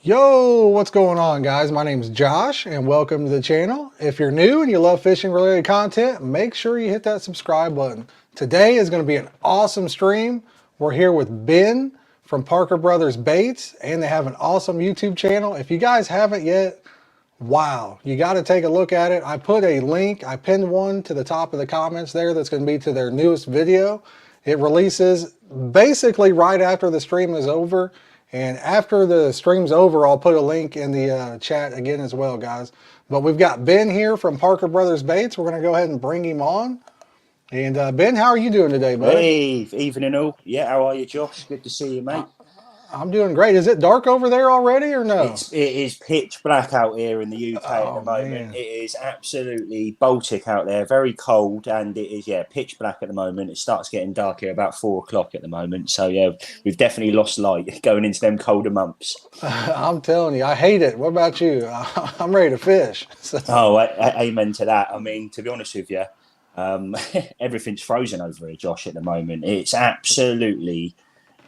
Yo, what's going on, guys? My name is Josh, and welcome to the channel. If you're new and you love fishing related content, make sure you hit that subscribe button. Today is going to be an awesome stream. We're here with Ben from Parker Brothers Baits, and they have an awesome YouTube channel. If you guys haven't yet, wow, you got to take a look at it. I put a link, I pinned one to the top of the comments there that's going to be to their newest video. It releases basically right after the stream is over. And after the stream's over, I'll put a link in the chat again as well, guys. But we've got Ben here from Parker Brothers Baits. We're going to go ahead and bring him on. And Ben, how are you doing today, bud? Hey, evening all. Yeah, how are you, Josh? Good to see you, mate. I'm doing great. Is it dark over there already or no? It is pitch black out here in the UK at the moment. Man. It is absolutely Baltic out there, very cold, and it is pitch black at the moment. It starts getting dark here about 4 o'clock at the moment. So yeah, we've definitely lost light going into them colder months. I'm telling you, I hate it. What about you? I'm ready to fish. So. Oh, amen to that. I mean, to be honest with you, everything's frozen over here, Josh, at the moment. It's absolutely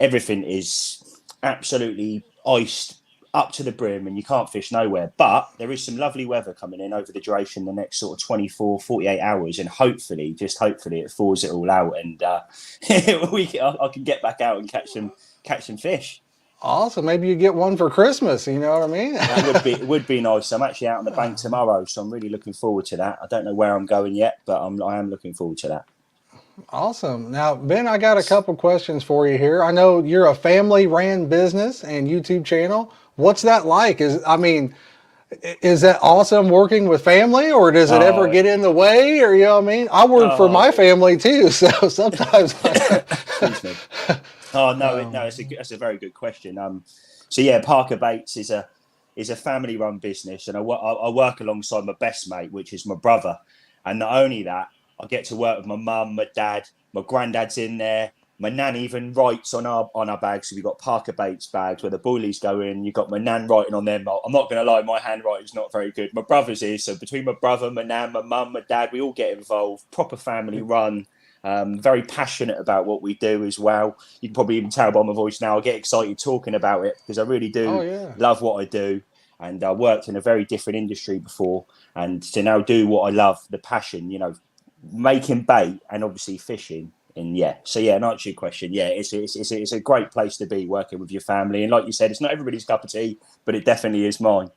everything is absolutely iced up to the brim and you can't fish nowhere, but there is some lovely weather coming in over the duration the next sort of 24 48 hours, and hopefully it thaws it all out and I can get back out and catch some fish. Awesome. Maybe you get one for Christmas, you know what I mean? It would be nice. I'm actually out on the bank tomorrow, so I'm really looking forward to that. I don't know where I'm going yet, but I am looking forward to that. Awesome. Now, Ben, I got a couple questions for you here. I know you're a family-ran business and YouTube channel. What's that like? Is that awesome working with family, or does it ever get in the way? Or, you know what I mean? I work for my family too, so sometimes. Excuse me. Oh no, that's a very good question. So yeah, Parker Baits is a family-run business, and I work alongside my best mate, which is my brother, and not only that, I get to work with my mum, my dad, my granddad's in there. My nan even writes on our bags. So we've got Parker Baits bags where the boilies go in. You've got my nan writing on them. I'm not going to lie, my handwriting's not very good. My brother's is. So between my brother, my nan, my mum, my dad, we all get involved. Proper family run. Very passionate about what we do as well. You can probably even tell by my voice now. I get excited talking about it because I really do love what I do. And I worked in a very different industry before. And to now do what I love, the passion, making bait and obviously fishing. And and answer your question, it's a great place to be, working with your family. And like you said, it's not everybody's cup of tea, but it definitely is mine.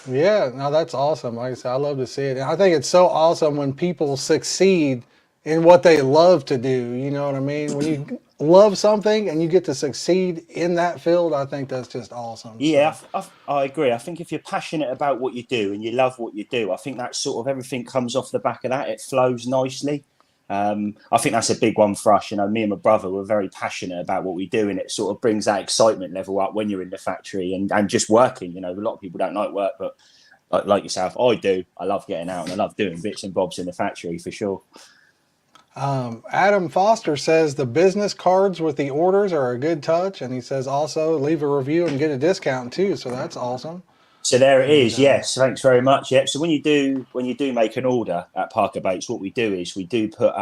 Yeah, no, that's awesome. Like I said, I love to see it. And I think it's so awesome when people succeed in what they love to do. You know what I mean? When you love something and you get to succeed in that field, I think that's just awesome. Yeah, so. I agree. I think if you're passionate about what you do and you love what you do, I think that sort of everything comes off the back of that. It flows nicely. I think that's a big one for us. Me and my brother were very passionate about what we do, and it sort of brings that excitement level up when you're in the factory and just working. A lot of people don't like work, but like yourself, I do. I love getting out and I love doing bits and bobs in the factory for sure. Adam Foster says the business cards with the orders are a good touch, and he says also leave a review and get a discount too. So that's awesome. So there it is. Yes, thanks very much. Yeah. So when you do make an order at Parker Baits, what we do is we do put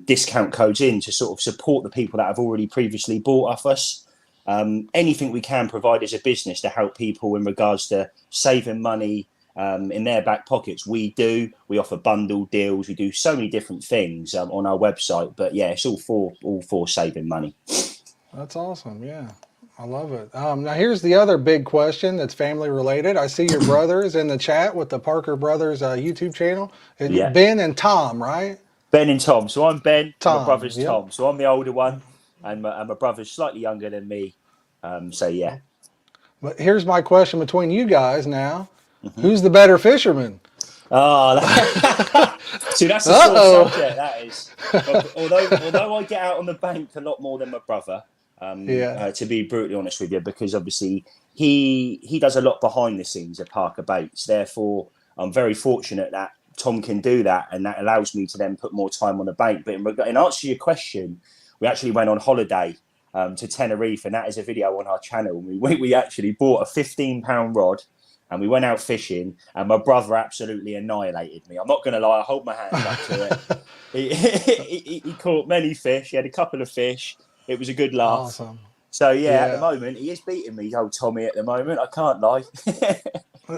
discount codes in to sort of support the people that have already previously bought off us. Anything we can provide as a business to help people in regards to saving money in their back pockets, we do. We offer bundle deals. We do so many different things on our website. But yeah, it's all for saving money. That's awesome. Yeah. I love it. Now, here's the other big question that's family related. I see your brothers in the chat with the Parker Brothers YouTube channel. Yeah. Ben and Tom, right? Ben and Tom. So I'm Ben. Tom, my brother's Tom. So I'm the older one, and my brother's slightly younger than me. So yeah. But here's my question between you guys now. Mm-hmm. Who's the better fisherman? Oh, see, that's a sore subject, that is. Although I get out on the bank a lot more than my brother, to be brutally honest with you, because obviously he does a lot behind the scenes at Parker Baits. Therefore, I'm very fortunate that Tom can do that, and that allows me to then put more time on the bank. But in answer to your question, we actually went on holiday to Tenerife, and that is a video on our channel. We actually bought a £15 rod, and we went out fishing, and my brother absolutely annihilated me. I'm not going to lie, I hold my hands up to it. He caught many fish. He had a couple of fish. It was a good laugh. Awesome. So yeah, at the Yeah. moment he is beating me, old Tommy. At the moment, I can't lie.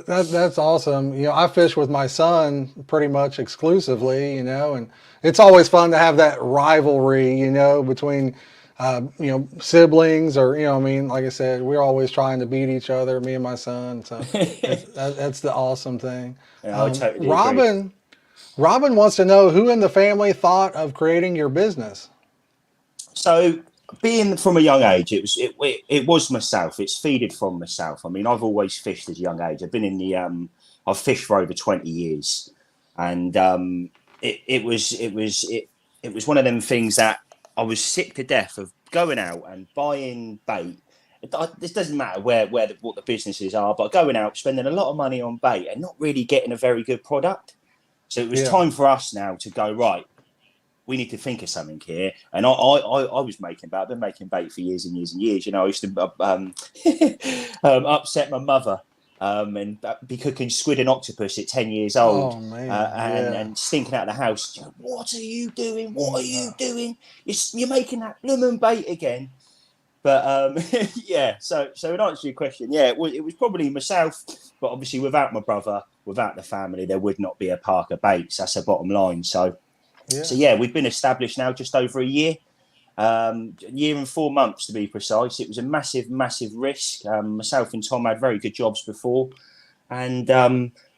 That's awesome. I fish with my son pretty much exclusively, and it's always fun to have that rivalry, between, siblings or, I mean, like I said, we're always trying to beat each other, me and my son. So that's the awesome thing. Yeah, I totally agree. Robin wants to know who in the family thought of creating your business. So, being from a young age, it was myself. It's feeded from myself. I mean, I've always fished at a young age. I've been in the I've fished for over 20 years, and it was one of them things that I was sick to death of going out and buying bait. This doesn't matter what the businesses are, but going out spending a lot of money on bait and not really getting a very good product. So it was Yeah. time for us now to go right. We need to think of something here. And I was making bait. I've been making bait for years and years and years. I used to upset my mother and be cooking squid and octopus at 10 years old Oh man. Yeah. and stinking out of the house. What are you doing? What are you doing? You're making that lemon bait again. But yeah, so in answer to your question, yeah, it was probably myself, but obviously without my brother, without the family, there would not be a Parker Baits. That's the bottom line. So Yeah. yeah, we've been established now just over a year, a year and 4 months to be precise. It was a massive, massive risk. Myself and Tom had very good jobs before, and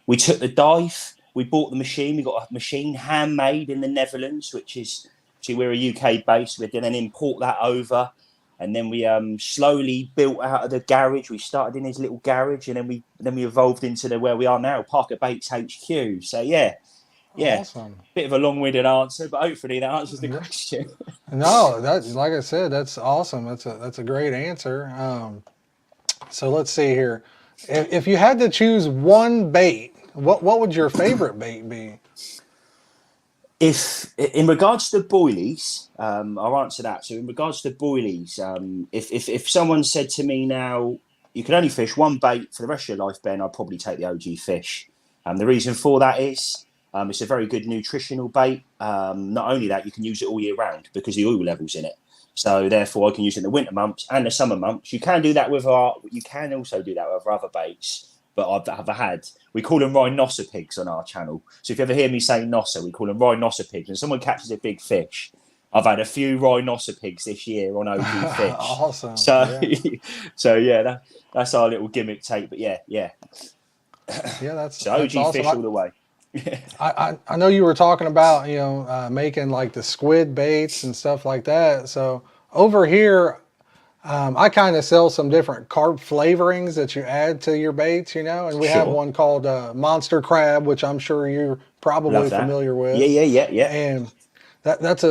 we took the dive. We bought the machine. We got a machine handmade in the Netherlands, which is actually we're a UK base. We then import that over, and then we slowly built out of the garage. We started in his little garage, and then we evolved into where we are now, Parker Baits HQ. So yeah, Awesome. bit of a long-winded answer, but hopefully that answers the Yeah. question. No, that like I said, that's awesome. That's a great answer. So let's see here. If you had to choose one bait, what would your favorite bait be? If in regards to boilies, I'll answer that. So in regards to boilies, if someone said to me now you can only fish one bait for the rest of your life, Ben, I'd probably take the OG fish. The reason for that is it's a very good nutritional bait. Not only that, you can use it all year round because the oil levels in it. So therefore, I can use it in the winter months and the summer months. You can do that with You can also do that with other baits. But I've had. We call them rhinocer pigs on our channel. So if you ever hear me say nocer, we call them rhinocer pigs. And someone catches a big fish, I've had a few rhinocer pigs this year on OG fish. Awesome. So, Yeah. so yeah, that's our little gimmick tape. But yeah. Yeah, So that's OG awesome. fish all the way. I know you were talking about making like the squid baits and stuff like that. So over here, I kind of sell some different carp flavorings that you add to your baits, and we have Sure. one called monster crab, which I'm sure you're probably Love that. familiar Yeah, with. yeah. And that's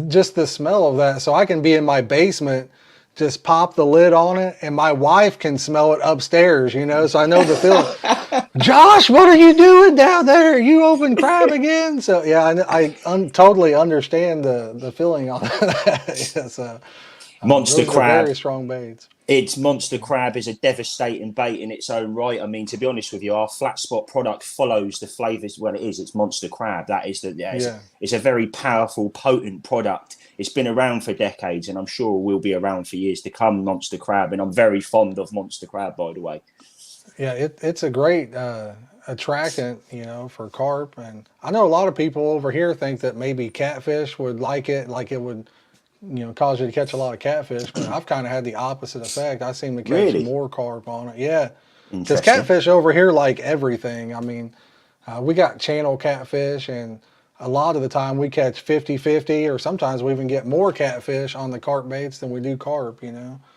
just the smell of that. So I can be in my basement, just pop the lid on it, and my wife can smell it upstairs. So I know the feeling. Josh, what are you doing down there? You open crab again? So yeah, I totally understand the feeling on that. Yeah, so Monster those are crab. very strong baits. It's monster crab is a devastating bait in its own right. I mean, to be honest with you, our flat spot product follows the flavors. Well, it is. It's monster crab. That is Yeah. it's a very powerful, potent product. It's been around for decades, and I'm sure will be around for years to come. Monster crab, and I'm very fond of monster crab, by the way. Yeah, it's a great attractant, for carp. And I know a lot of people over here think that maybe catfish would like it would, cause you to catch a lot of catfish. But I've kind of had the opposite effect. I seem to catch Really more carp on it. Yeah, because interesting. catfish over here like everything. I mean, we got channel catfish, and a lot of the time we catch 50-50, or sometimes we even get more catfish on the carp baits than we do carp.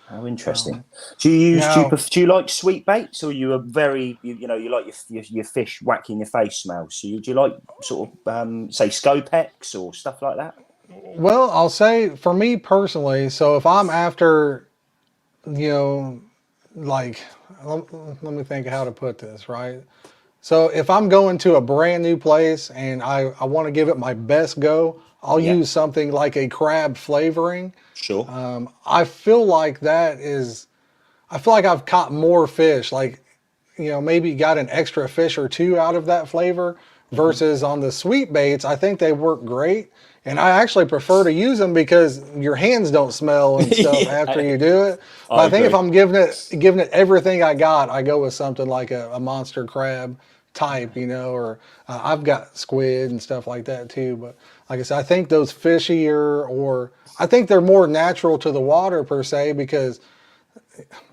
How interesting. Um, Do you use now, do you like sweet baits, or you are very you like your fish whack in your face smells? So do you like sort of say Scopex or stuff like that? well, I'll say for me personally, so if I'm after, you know, like, let me think how to put this, right? So if I'm going to a brand new place and I want to give it my best go, I'll Yeah, use something like a crab flavoring. sure. I feel like I feel like I've caught more fish, like, maybe got an extra fish or two out of that flavor versus on the sweet baits, I think they work great. And I actually prefer to use them because your hands don't smell and stuff Yeah, after you do it. But I I think if agree. I'm giving it everything I got, I go with something like a monster crab type, or I've got squid and stuff like that too. But like I said, I think those fishier, or I think they're more natural to the water per se, because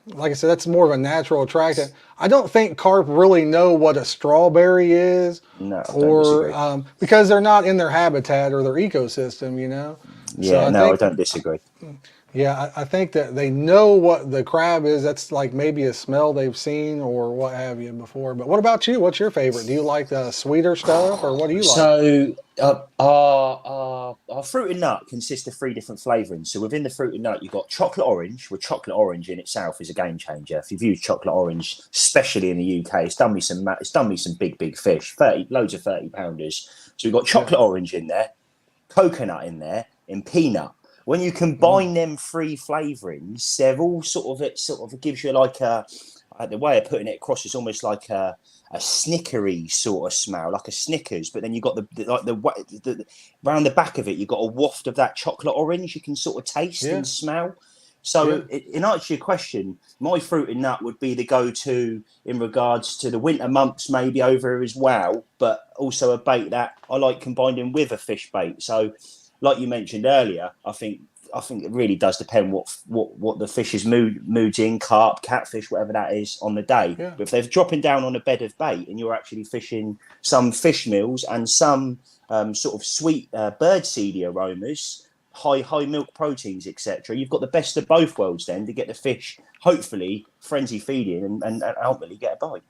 like I said, that's more of a natural attractant. I don't think carp really know what a strawberry is, No, I don't or disagree. because they're not in their habitat or their ecosystem. So Yeah, I no, I think, don't disagree. yeah, I think that they know what the crab is. That's like maybe a smell they've seen or what have you before. But what about you? What's your favorite? Do you like the sweeter stuff, or what do you like? So our fruit and nut consists of three different flavourings. So within the fruit and nut, you've got chocolate orange. Where chocolate orange in itself is a game changer. If you've used chocolate orange, especially in the UK, it's done me some big fish. Loads of 30 pounders. So we've got Yeah. chocolate orange in there, coconut in there, and peanut. When you Mm. combine them three flavourings, they're all it gives you like the way of putting it across is almost like a snickery sort of smell, like a Snickers. But then you got the around the back of it, you got a waft of that chocolate orange you can sort of taste Yeah. and smell. So, Yeah. in answer to your question, my fruit and nut would be the go-to in regards to the winter months, maybe over as well, but also a bait that I like combining with a fish bait. So, like you mentioned earlier, I think it really does depend what the fish's moods in, carp, catfish, whatever that is on the day. Yeah. But if they're dropping down on a bed of bait and you're actually fishing some fish meals and some sort of sweet birdseedy aromas, high milk proteins, etc., you've got the best of both worlds then to get the fish hopefully frenzy feeding and ultimately get a bite.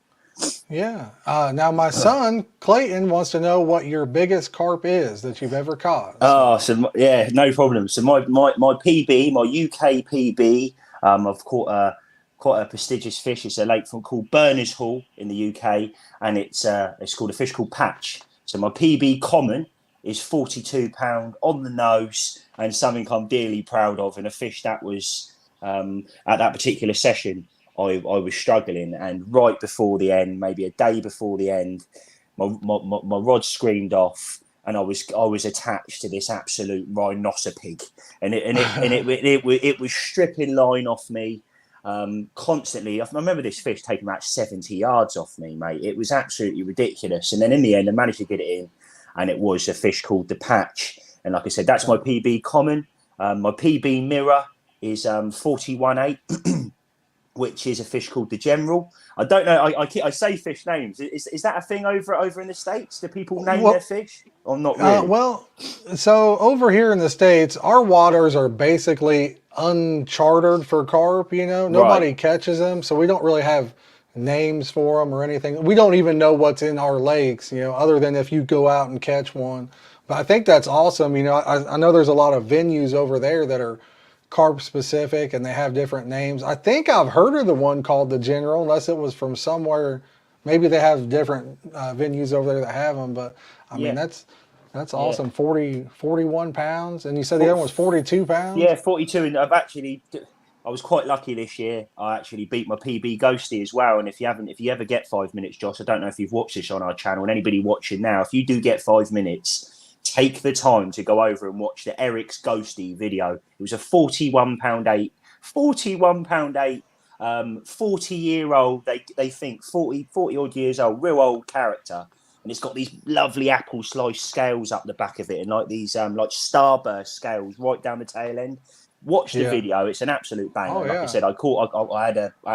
Yeah. Now my son Clayton wants to know what your biggest carp is that you've ever caught. Oh, So so yeah, no problem. So my PB, my UK PB, I've caught quite a prestigious fish. It's a lake from called Berners Hall in the UK, and it's called a fish called Patch. So my PB common is £42 on the nose, and something I'm dearly proud of, and a fish that was at that particular session. I was struggling, and right before the end, maybe a day before the end, my rod screamed off, and I was attached to this absolute rhinoceros pig, and it was stripping line off me constantly. I remember this fish taking about 70 yards off me, mate. It was absolutely ridiculous. And then in the end, I managed to get it in, and it was a fish called the Patch. And like I said, that's my PB common. My PB mirror is 41.8. Which is a fish called the General. I don't know. I say fish names. Is that a thing over in the States? Do people name their well, fish or not really? well, so over here in the States, our waters are basically uncharted for carp, Right. Nobody catches them, so we don't really have names for them or anything. We don't even know what's in our lakes, other than if you go out and catch one. But I think that's awesome. I know there's a lot of venues over there that are carp specific and they have different names. I think I've heard of the one called the General, unless it was from somewhere. Maybe they have different venues over there that have them, but I mean Yeah. that's Yeah. awesome. 41 pounds, and you said the For, other one was 42 yeah, pounds. 42. And I was quite lucky this year. I actually beat my PB Ghosty as well. And if you ever get 5 minutes, Josh, I don't know if you've watched this on our channel, and anybody watching now, if you do get 5 minutes, take the time to go over and watch the Eric's Ghosty video. It was a £41.8, £41.8, 40-year-old, they think 40 odd years old, real old character. And it's got these lovely apple slice scales up the back of it, and like these like starburst scales right down the tail end. Watch the Yeah. video; it's an absolute banger. Oh Like I yeah. said, I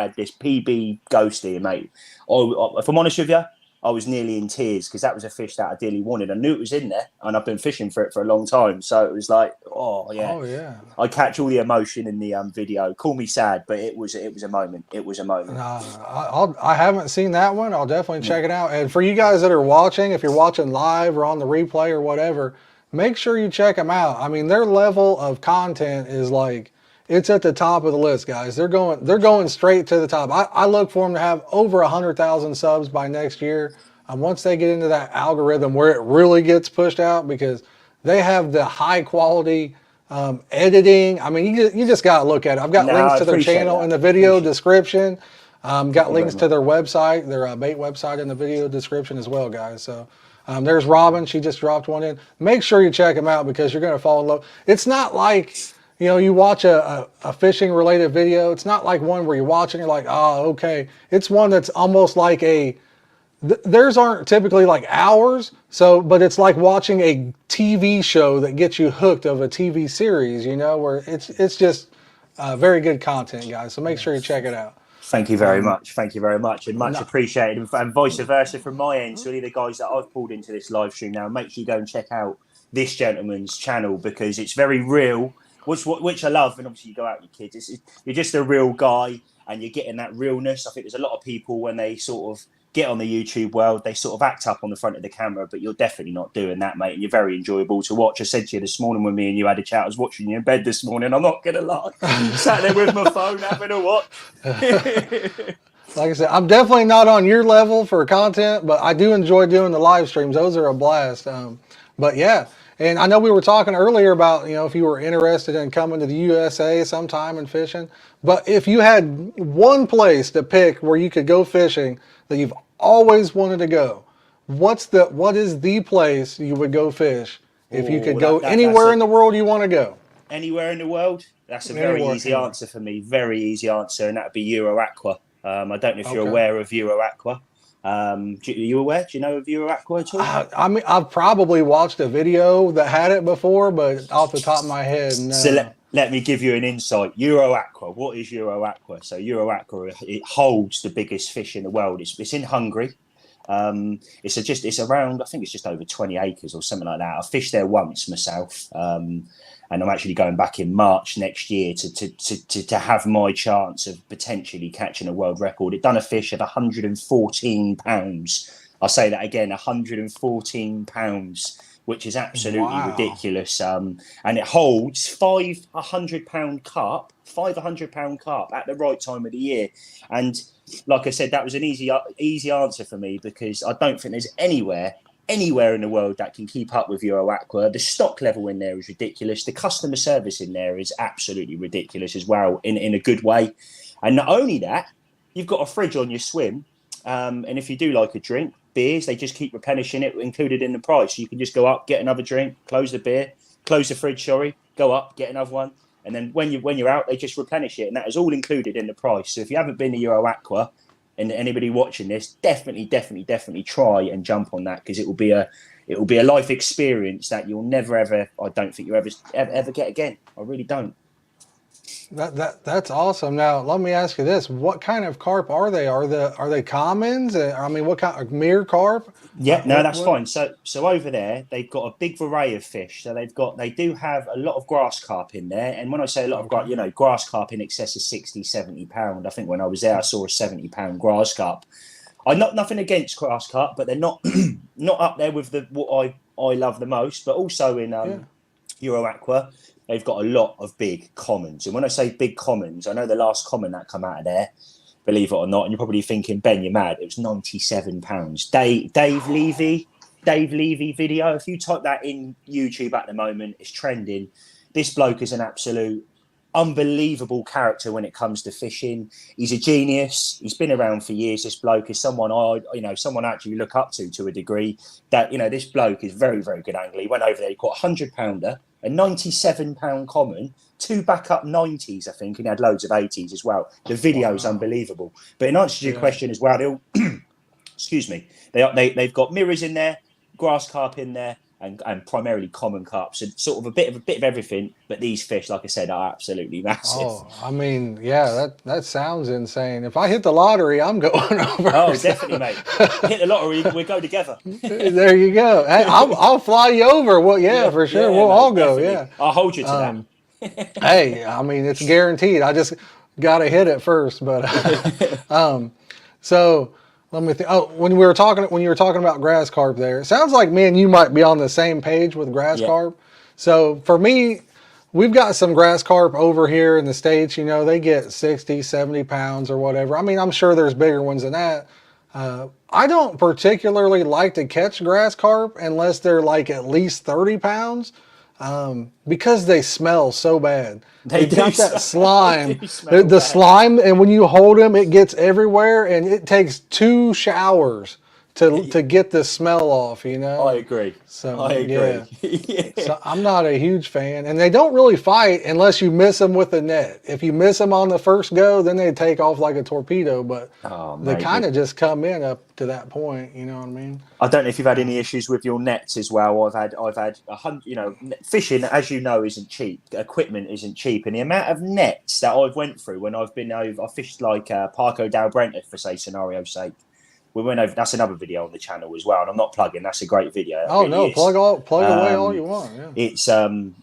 had this PB ghosty, mate. If I'm honest with you, I was nearly in tears because that was a fish that I dearly wanted. I knew it was in there, and I've been fishing for it for a long time. So it was like, oh yeah, Oh yeah. I catch all the emotion in the video. Call me sad, but it was a moment. It was a moment. I haven't seen that one. I'll definitely check it out. And for you guys that are watching, if you're watching live or on the replay or whatever, make sure you check them out. I mean, their level of content is like it's at the top of the list, guys. They're going straight to the top. I look for them to have over 100,000 subs by next year. Once they get into that algorithm where it really gets pushed out, because they have the high quality editing. I mean, you just got to look at it. I've got No, links I to their appreciate channel in that. the video Appreciate. description. Got Thank you very links to much. their website, their bait website in the video description as well, guys. So There's Robin. She just dropped one in. Make sure you check them out because you're going to fall in love. It's not like, you watch a fishing related video. It's not like one where you watch and you're like, oh, okay. It's one that's almost like theirs aren't typically like hours. But it's like watching a TV show that gets you hooked of a TV series, where it's just very good content, guys. So make sure you check it out. Thank you very much. Thank you very much. And much appreciated. And vice versa from my end. So any of the guys that I've pulled into this live stream now, make sure you go and check out this gentleman's channel because it's very real, which I love. And obviously you go out with your kids. You're just a real guy and you're getting that realness. I think there's a lot of people when they sort of get on the YouTube world, they sort of act up on the front of the camera, but you're definitely not doing that, mate. And you're very enjoyable to watch. I said to you this morning when me and you had a chat, I was watching you in bed this morning. I'm not going to lie. Sat there with my phone having a watch. Like I said, I'm definitely not on your level for content, but I do enjoy doing the live streams. Those are a blast. But yeah, and I know we were talking earlier about, if you were interested in coming to the USA sometime and fishing, but if you had one place to pick where you could go fishing that you've always wanted to go, what is the place you would go fish if you could go anywhere in the world you want to go? Anywhere in the world? That's a very easy answer for me. Very easy answer, and that'd be Euro Aqua. I don't know if you're aware of Euro Aqua. Are you aware? Do you know of Euro Aqua at all? I mean, I've probably watched a video that had it before, but off the top of my head, no. So let me give you an insight. Euro Aqua. What is Euro Aqua? So Euro Aqua, it holds the biggest fish in the world. It's in Hungary. It's around, I think it's just over 20 acres or something like that. I fished there once myself. And I'm actually going back in March next year to have my chance of potentially catching a world record. It done a fish of 114 pounds. I'll say that again, 114 pounds, which is absolutely ridiculous. And it holds 500-pound carp, 500-pound carp at the right time of the year. And like I said, that was an easy answer for me because I don't think there's anywhere in the world that can keep up with Euro Aqua. The stock level in there is ridiculous. The customer service in there is absolutely ridiculous as well, in a good way. And not only that, you've got a fridge on your swim. And if you do like a drink, beers, they just keep replenishing it, included in the price. So you can just go up, get another drink, close the fridge, go up, get another one. And then when you're out, they just replenish it. And that is all included in the price. So if you haven't been to Euro Aqua, and anybody watching this, definitely try and jump on that because it will be a life experience that you'll never ever. I don't think you'll ever get again. I really don't. That's awesome. Now let me ask you this: what kind of carp are they? Are they commons? I mean, what kind of mere carp? Yeah, no, that's fine. So over there, they've got a big array of fish. So they do have a lot of grass carp in there. And when I say a lot of grass carp in excess of 60, 70 pound. I think when I was there, I saw a 70-pound grass carp. I'm nothing against grass carp, but they're not not up there with what I love the most. But also in Euro Aqua, they've got a lot of big commons. And when I say big commons, I know the last common that come out of there, believe it or not, and you're probably thinking, Ben, you're mad. It was 97 pounds. Dave Levy video. If you type that in YouTube at the moment, it's trending. This bloke is an absolute unbelievable character when it comes to fishing. He's a genius. He's been around for years. This bloke is someone someone I actually look up to a degree. That this bloke is very, very good angler. He went over there. He caught a 100-pounder, a 97-pound common, 2 backup 90s, I think, and he had loads of 80s as well. The video's unbelievable. But in answer to your question as well, excuse me, they've got mirrors in there, grass carp in there, and primarily common carp. So sort of a bit of everything. But these fish, like I said, are absolutely massive. Oh, I mean, yeah, that sounds insane. If I hit the lottery, I'm going over. Oh, definitely, mate. Hit the lottery, we'll go together. There you go. Hey, I'll fly you over. Well, yeah, for sure. We'll all go. Definitely. Yeah, I'll hold you to that. Hey, I mean, it's guaranteed. I just got to hit it first. But so let me think. Oh, when you were talking about grass carp, there, it sounds like me and you might be on the same page with grass carp. So for me, we've got some grass carp over here in the States. They get 60, 70 pounds or whatever. I mean, I'm sure there's bigger ones than that. I don't particularly like to catch grass carp unless they're like at least 30 pounds. Because they smell so bad. They've got that slime. The slime, and when you hold them, it gets everywhere, and it takes 2 showers to get the smell off, you I know. agree. So I yeah. agree. Yeah. So I'm not a huge fan, and they don't really fight unless you miss them with the net. If you miss them on the first go, then they take off like a torpedo. But Oh, they mate. kind of just come in up to that point. You know what I mean? I don't know if you've had any issues with your nets as well. I've had 100. You know, fishing, as you know, isn't cheap. Equipment isn't cheap, and the amount of nets that I've went through when I've been over, I fished like Parco Dow Brenta for say scenario's sake. We went over. That's another video on the channel as well, and I'm not plugging. That's a great video. It Oh really no, is. plug away all Um, you want. Yeah. it's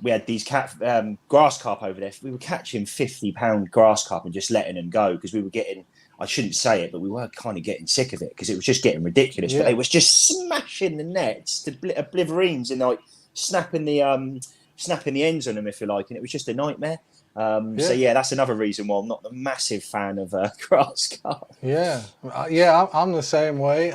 we had these grass carp over there. We were catching 50-pound grass carp and just letting them go because we were getting. I shouldn't say it, but we were kind of getting sick of it because it was just getting ridiculous. But Yeah. they was just smashing the nets to oblivions and like snapping the ends on them, if you like, and it was just a nightmare. So Yeah. yeah, that's another reason why I'm not a massive fan of grass carp. Yeah, yeah, I'm the same way.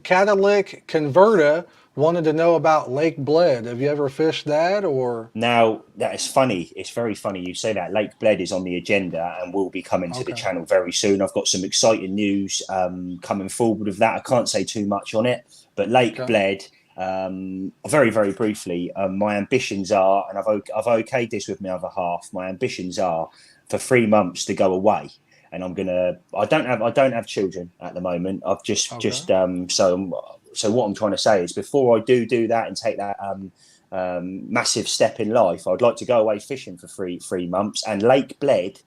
Catalytic Converta wanted to know about Lake Bled. Have you ever fished that or? Now, that is funny. It's very funny you say that. Lake Bled is on the agenda and will be coming to the Okay. channel very soon. I've got some exciting news coming forward with that. I can't say too much on it, but Lake Okay. Bled, very, very briefly, my ambitions are, and I've okayed this with my other half, my ambitions are for 3 months to go away. And I don't have children at the moment. I've just, Okay. so what I'm trying to say is before I do that and take that, massive step in life, I'd like to go away fishing for 3 months, and Lake Bled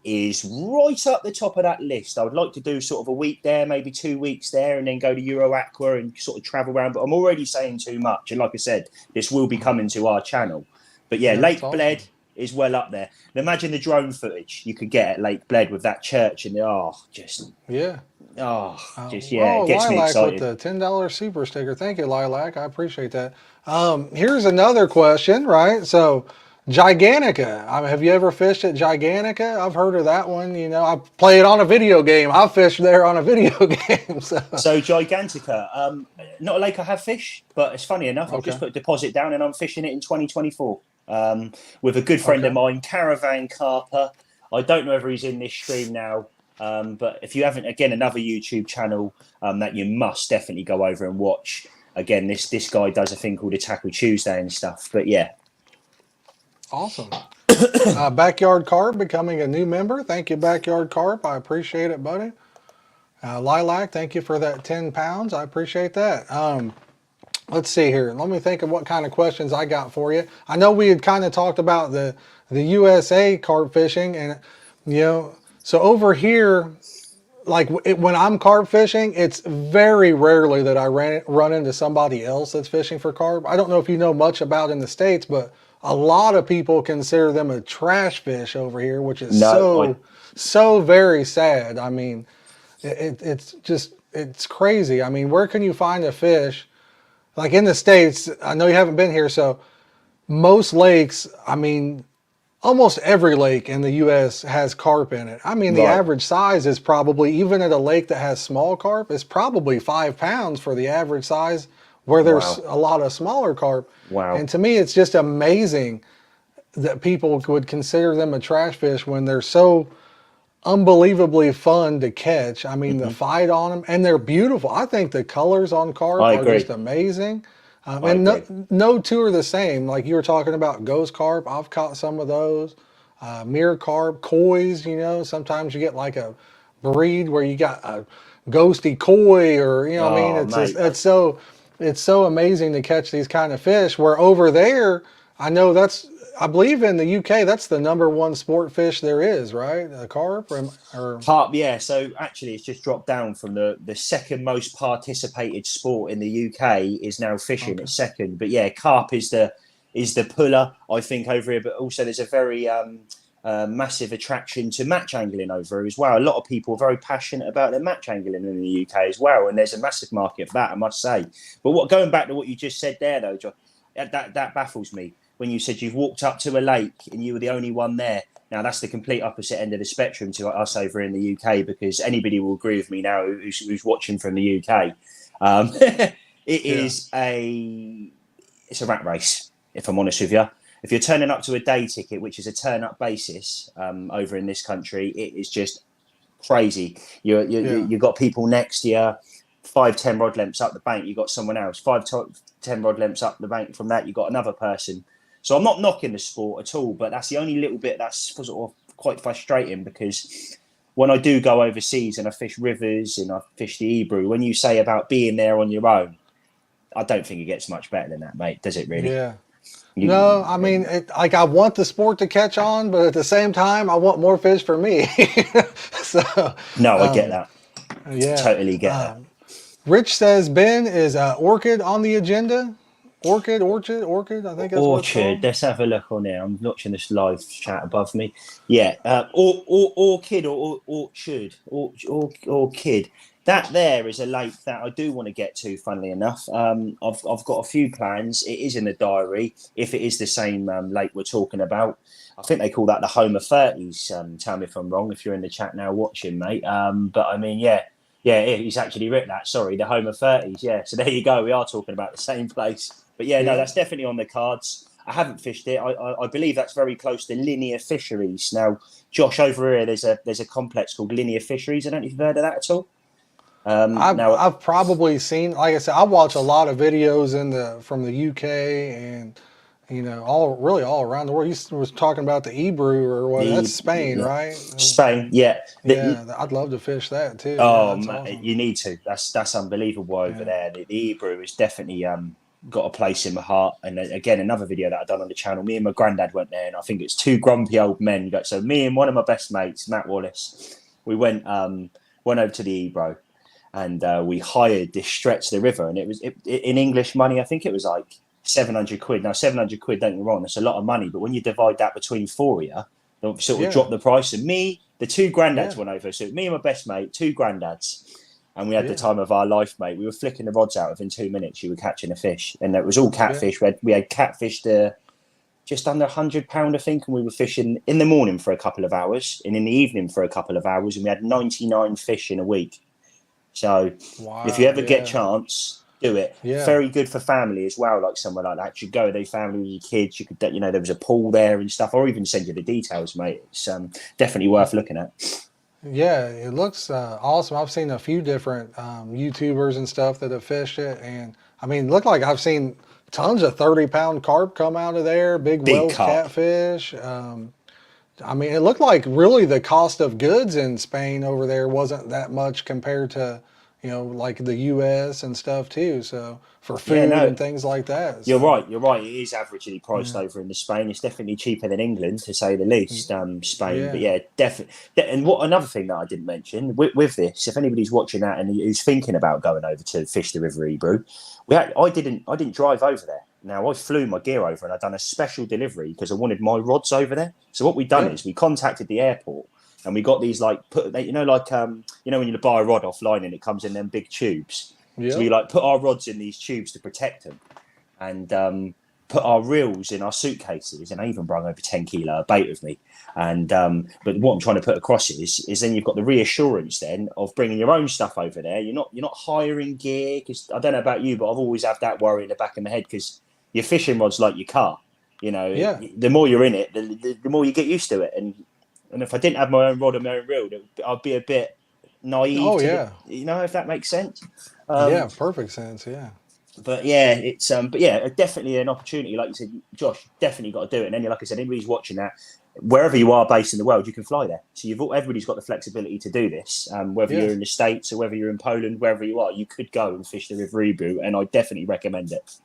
is right up the top of that list. I would like to do sort of a week there, maybe 2 weeks there, and then go to Euro Aqua and sort of travel around. But I'm already saying too much, and like I said, this will be coming to our channel. But yeah, Yeah, that's Lake awesome. Bled is well up there. And imagine the drone footage you could get at Lake Bled with that church and Yeah. yeah, it gets me Lilac with excited. the $10 super sticker. Thank you, Lilac. I appreciate that. Here's another question, right? So, Gigantica. Have you ever fished at Gigantica? I've heard of that one. You know, I play it on a video game. I fished there on a video game. So, So Gigantica, not a lake I have fished, but it's funny enough. I've just okay. put a deposit down and I'm fishing it in 2024 with a good friend of Okay. mine, Caravan Carper. I don't know whether he's in this stream now, but if you haven't, again, another YouTube channel that you must definitely go over and watch. Again, this guy does a thing called a Tackle Tuesday and stuff. But yeah, Awesome. Backyard Carp becoming a new member. Thank you, Backyard Carp. I appreciate it, buddy. Lilac, thank you for that 10 pounds. I appreciate that. Let's see here. Let me think of what kind of questions I got for you. I know we had kind of talked about the USA carp fishing, and you know, so over here, like when I'm carp fishing, it's very rarely that I run into somebody else that's fishing for carp. I don't know if you know much about in the States, but a lot of people consider them a trash fish over here, which is no, I so very sad. I mean, it's crazy. I mean, where can you find a fish? Like in the States, I know you haven't been here, so most lakes, I mean, almost every lake in the U.S. has carp in it. I mean, the right. average size is probably, even at a lake that has small carp, it's probably 5 pounds for the average size where there's Wow, a lot of smaller carp. wow. And to me, it's just amazing that people would consider them a trash fish when they're so unbelievably fun to catch. I mean, the Hmm. fight on them, and they're beautiful. I think the colors on carp I are just agree. amazing. I And agree. no two are the same. Like you were talking about ghost carp, I've caught some of those. Mirror carp, kois, you know, sometimes you get like a breed where you got a ghosty koi, or you know what I mean? Oh, mate. It's so amazing to catch these kind of fish. Where over there, I know I believe in the UK that's the number one sport fish there is, right? A carp or Carp, yeah. So actually, it's just dropped down from the second most participated sport in the UK is now fishing. okay. It's second, but yeah, carp is the puller, I think, over here. But also, there's a very massive attraction to match angling over here as well. A lot of people are very passionate about their match angling in the UK as well, and there's a massive market for that, I must say. But going back to what you just said there, though, John, that baffles me when you said you've walked up to a lake and you were the only one there. Now, that's the complete opposite end of the spectrum to us over in the UK, because anybody will agree with me now who's watching from the UK. It Yeah. is it's a rat race, if I'm honest with you. If you're turning up to a day ticket, which is a turn-up basis over in this country, it is just crazy. Yeah. You got people next to you 5, 10 rod lengths up the bank, you got someone else. 10 rod lengths up the bank from that, you got another person. So I'm not knocking the sport at all, but that's the only little bit that's sort of quite frustrating, because when I do go overseas and I fish rivers and I fish the Hebrew, when you say about being there on your own, I don't think it gets much better than that, mate. Does it really? Yeah. No, I mean, like I want the sport to catch on, but at the same time, I want more fish for me. So, No, I get that. yeah. Totally get that. Rich says, Ben, is orchid on the agenda? Orchid, I think that's what it's Orchard. called. Let's have a look on there. I'm watching this live chat above me. Yeah, orchid or orchard, orchid. That there is a lake that I do want to get to. Funnily enough, I've got a few plans. It is in the diary. If it is the same lake we're talking about, I think they call that the Home of 30s. Tell me if I'm wrong. If you're in the chat now watching, mate. But I mean, yeah. Yeah, he's actually written that. Sorry, the Home of 30s. Yeah, so there you go. We are talking about the same place. But yeah, no, that's definitely on the cards. I haven't fished it. I believe that's very close to Linear Fisheries. Now, Josh, over here, there's a complex called Linear Fisheries. I don't know if you've heard of that at all. I've probably seen, like I said, I watch a lot of videos from the UK and all around the world. You was talking about the Ebrew or what? That's Spain, right? Spain, yeah. Yeah, I'd love to fish that too. Oh, yeah, that's awesome. you need to. That's unbelievable over there. The Hebrew has definitely got a place in my heart. And again, another video that I've done on the channel. Me and my granddad went there, and I think it's two grumpy old men. So me and one of my best mates, Matt Wallace, we went over to the Hebrew, and we hired this stretch of the river, and it was in English money, I think it was like 700 quid. Now 700 quid, don't get me wrong, that's a lot of money, but when you divide that between four of you, they'll sort of drop the price. And the two granddads went over. So me and my best mate, two granddads, and we had the time of our life, mate. We were flicking the rods out within 2 minutes. You were catching a fish, and it was all catfish. We had catfished just under £100, I think, and we were fishing in the morning for a couple of hours, and in the evening for a couple of hours, and we had 99 fish in a week. So if you ever get a chance, do it. Very good for family as well. Like somewhere like that, you go with a family with your kids. You could, there was a pool there and stuff, or even send you the details, mate. It's definitely worth looking at. Yeah, it looks awesome. I've seen a few different YouTubers and stuff that have fished it, and I mean, it looked like I've seen tons of 30-pound carp come out of there, big Wells catfish. I mean, it looked like really the cost of goods in Spain over there wasn't that much compared to, like the U.S. and stuff too. So for food and things like that. You're right. It is averagely priced over in Spain. It's definitely cheaper than England, to say the least. Spain, but yeah, definitely. And another thing that I didn't mention with this, if anybody's watching that and who's thinking about going over to fish the River Hebrew, I didn't drive over there. Now, I flew my gear over, and I'd done a special delivery because I wanted my rods over there. So what we'd done is we contacted the airport, and we got these when you buy a rod offline and it comes in them big tubes. So we put our rods in these tubes to protect them, and put our reels in our suitcases. And I even brought over 10 kilo of bait with me. And but what I'm trying to put across is then you've got the reassurance then of bringing your own stuff over there. You're not hiring gear, because I don't know about you, but I've always had that worry in the back of my head, because your fishing rod's like your car. The more you're in it, the more you get used to it. And if I didn't have my own rod and my own reel, I'd be a bit naive. If that makes sense. Perfect sense. Yeah. But yeah, it's definitely an opportunity. Like you said, Josh, definitely got to do it. And then, like I said, anybody's watching that, wherever you are based in the world, you can fly there. So everybody's got the flexibility to do this. Whether you're in the States or whether you're in Poland, wherever you are, you could go and fish the River Hebrew, and I definitely recommend it.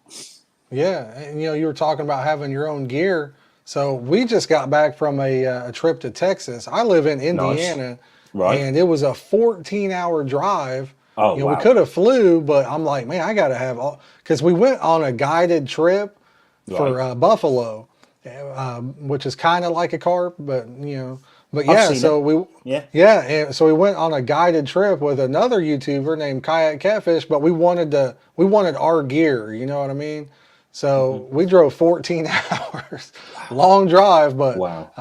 Yeah, and you were talking about having your own gear. So we just got back from a trip to Texas. I live in Indiana, right? And it was a 14-hour drive. Oh, we could have flew, but I'm like, man, I got to have because we went on a guided trip for Buffalo, which is kind of like a carp, but so we went on a guided trip with another YouTuber named Kayak Catfish, but we wanted our gear, you know what I mean? So we drove 14 hours, long drive, but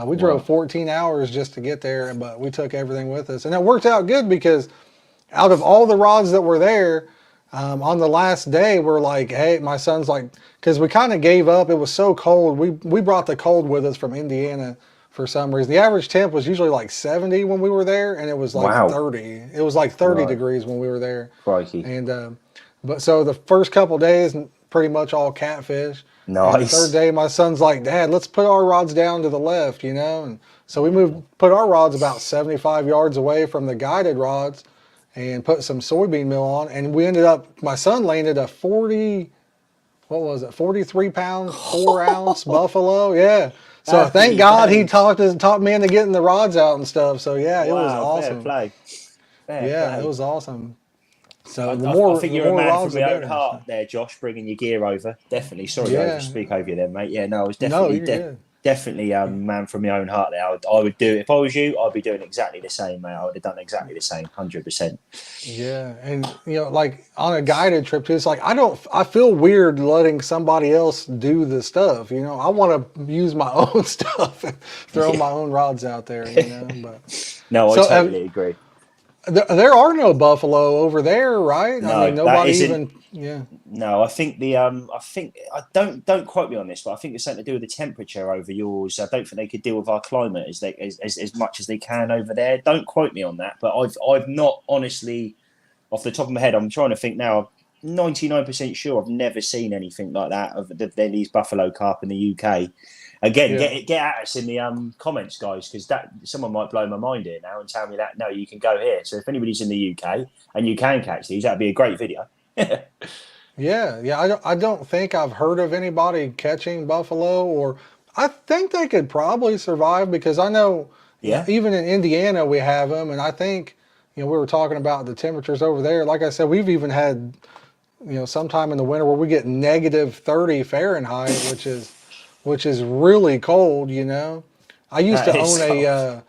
we drove 14 hours just to get there. But we took everything with us, and it worked out good because out of all the rods that were there, on the last day, we're like, hey, my son's like, because we kind of gave up. It was so cold. We brought the cold with us from Indiana for some reason. The average temp was usually like 70 when we were there, and it was like Wow. 30. It was like 30 Right. degrees when we were there. Crikey. And but so the first couple days, pretty much all catfish. And the third Nice. day, my son's like, "Dad, let's put our rods down to the left," you know. And so we put our rods about 75 yards away from the guided rods, and put some soybean meal on. And we ended up, my son landed a 40, what was it, 43-pound, 4-ounce buffalo. Yeah. So thank Happy God he days. talked me into getting the rods out and stuff. So yeah, it was Wow, fair awesome. play. Fair Yeah, it play. was awesome. So I think the you're a more man from rods, the my own better. heart So, there, Josh, bringing your gear over. Definitely. Sorry to yeah. overspeak over you there, mate. Yeah, no, I was No, definitely you're good. definitely a man from my own heart there. I would do it. If I was you, I'd be doing exactly the same, mate. I would have done exactly the same, 100%. Yeah, and like on a guided trip too, it's like I feel weird letting somebody else do the stuff. I want to use my own stuff and throw Yeah. my own rods out there. But No, I so totally agree. there are no buffalo over there, right? I mean, No, that nobody isn't. even. Yeah. No, I think I think I don't quote me on this, but I think it's something to do with the temperature over yours. I don't think they could deal with our climate as much as they can over there. Don't quote me on that, but I've not honestly, off the top of my head, I'm trying to think now. 99% sure I've never seen anything like that of these buffalo carp in the UK. Again, Yeah. get at us in the comments, guys, because that someone might blow my mind here now and tell me that no, you can go here. So if anybody's in the UK and you can catch these, that'd be a great video. Yeah, yeah. I don't think I've heard of anybody catching buffalo, or I think they could probably survive because I know, Yeah, even in Indiana we have them, and I think, we were talking about the temperatures over there. Like I said, we've even had, sometime in the winter where we get -30 Fahrenheit, which is really cold. I used that to is own a cold.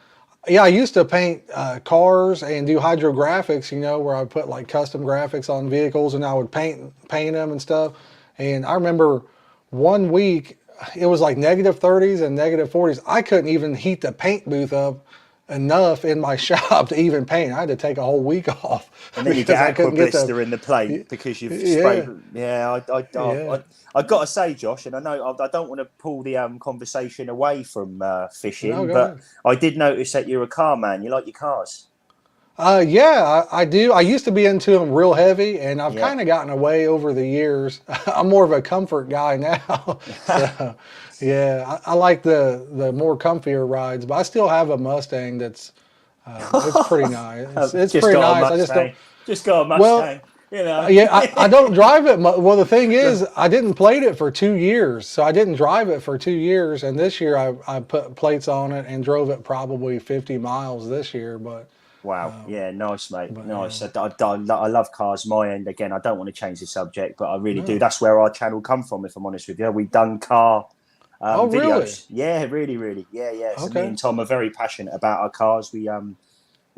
yeah, I used to paint cars and do hydrographics, where I put like custom graphics on vehicles and I would paint them and stuff. And I remember one week it was like -30s and -40s. I couldn't even heat the paint booth up enough in my shop to even paint. I had to take a whole week off And then you get because I aqua couldn't get the. blister in the plate because you've sprayed. Yeah, Yeah, yeah. I got to say, Josh, and I know I don't want to pull the conversation away from No, fishing, go but ahead. I did notice that you're a car man. You like your cars. Yeah, I do. I used to be into them real heavy, and I've Yeah. kind of gotten away over the years. I'm more of a comfort guy now. So, yeah, I like the more comfier rides, but I still have a Mustang that's it's pretty nice. It's Just pretty got a nice. I just don't. Mustang. Just got a Well, Mustang. You know. yeah, I don't drive it. Well, the thing is, I didn't plate it for 2 years, so I didn't drive it for 2 years. And this year, I put plates on it and drove it probably 50 miles this year. Wow. Yeah. Nice, mate. But yeah, Nice. I love cars. My end again. I don't want to change the subject, but I really do. no. That's where our channel come from. If I'm honest with you, we've done car Oh, really? videos. Yeah, really, really. Yeah, yeah. So me Okay. and Tom are very passionate about our cars. We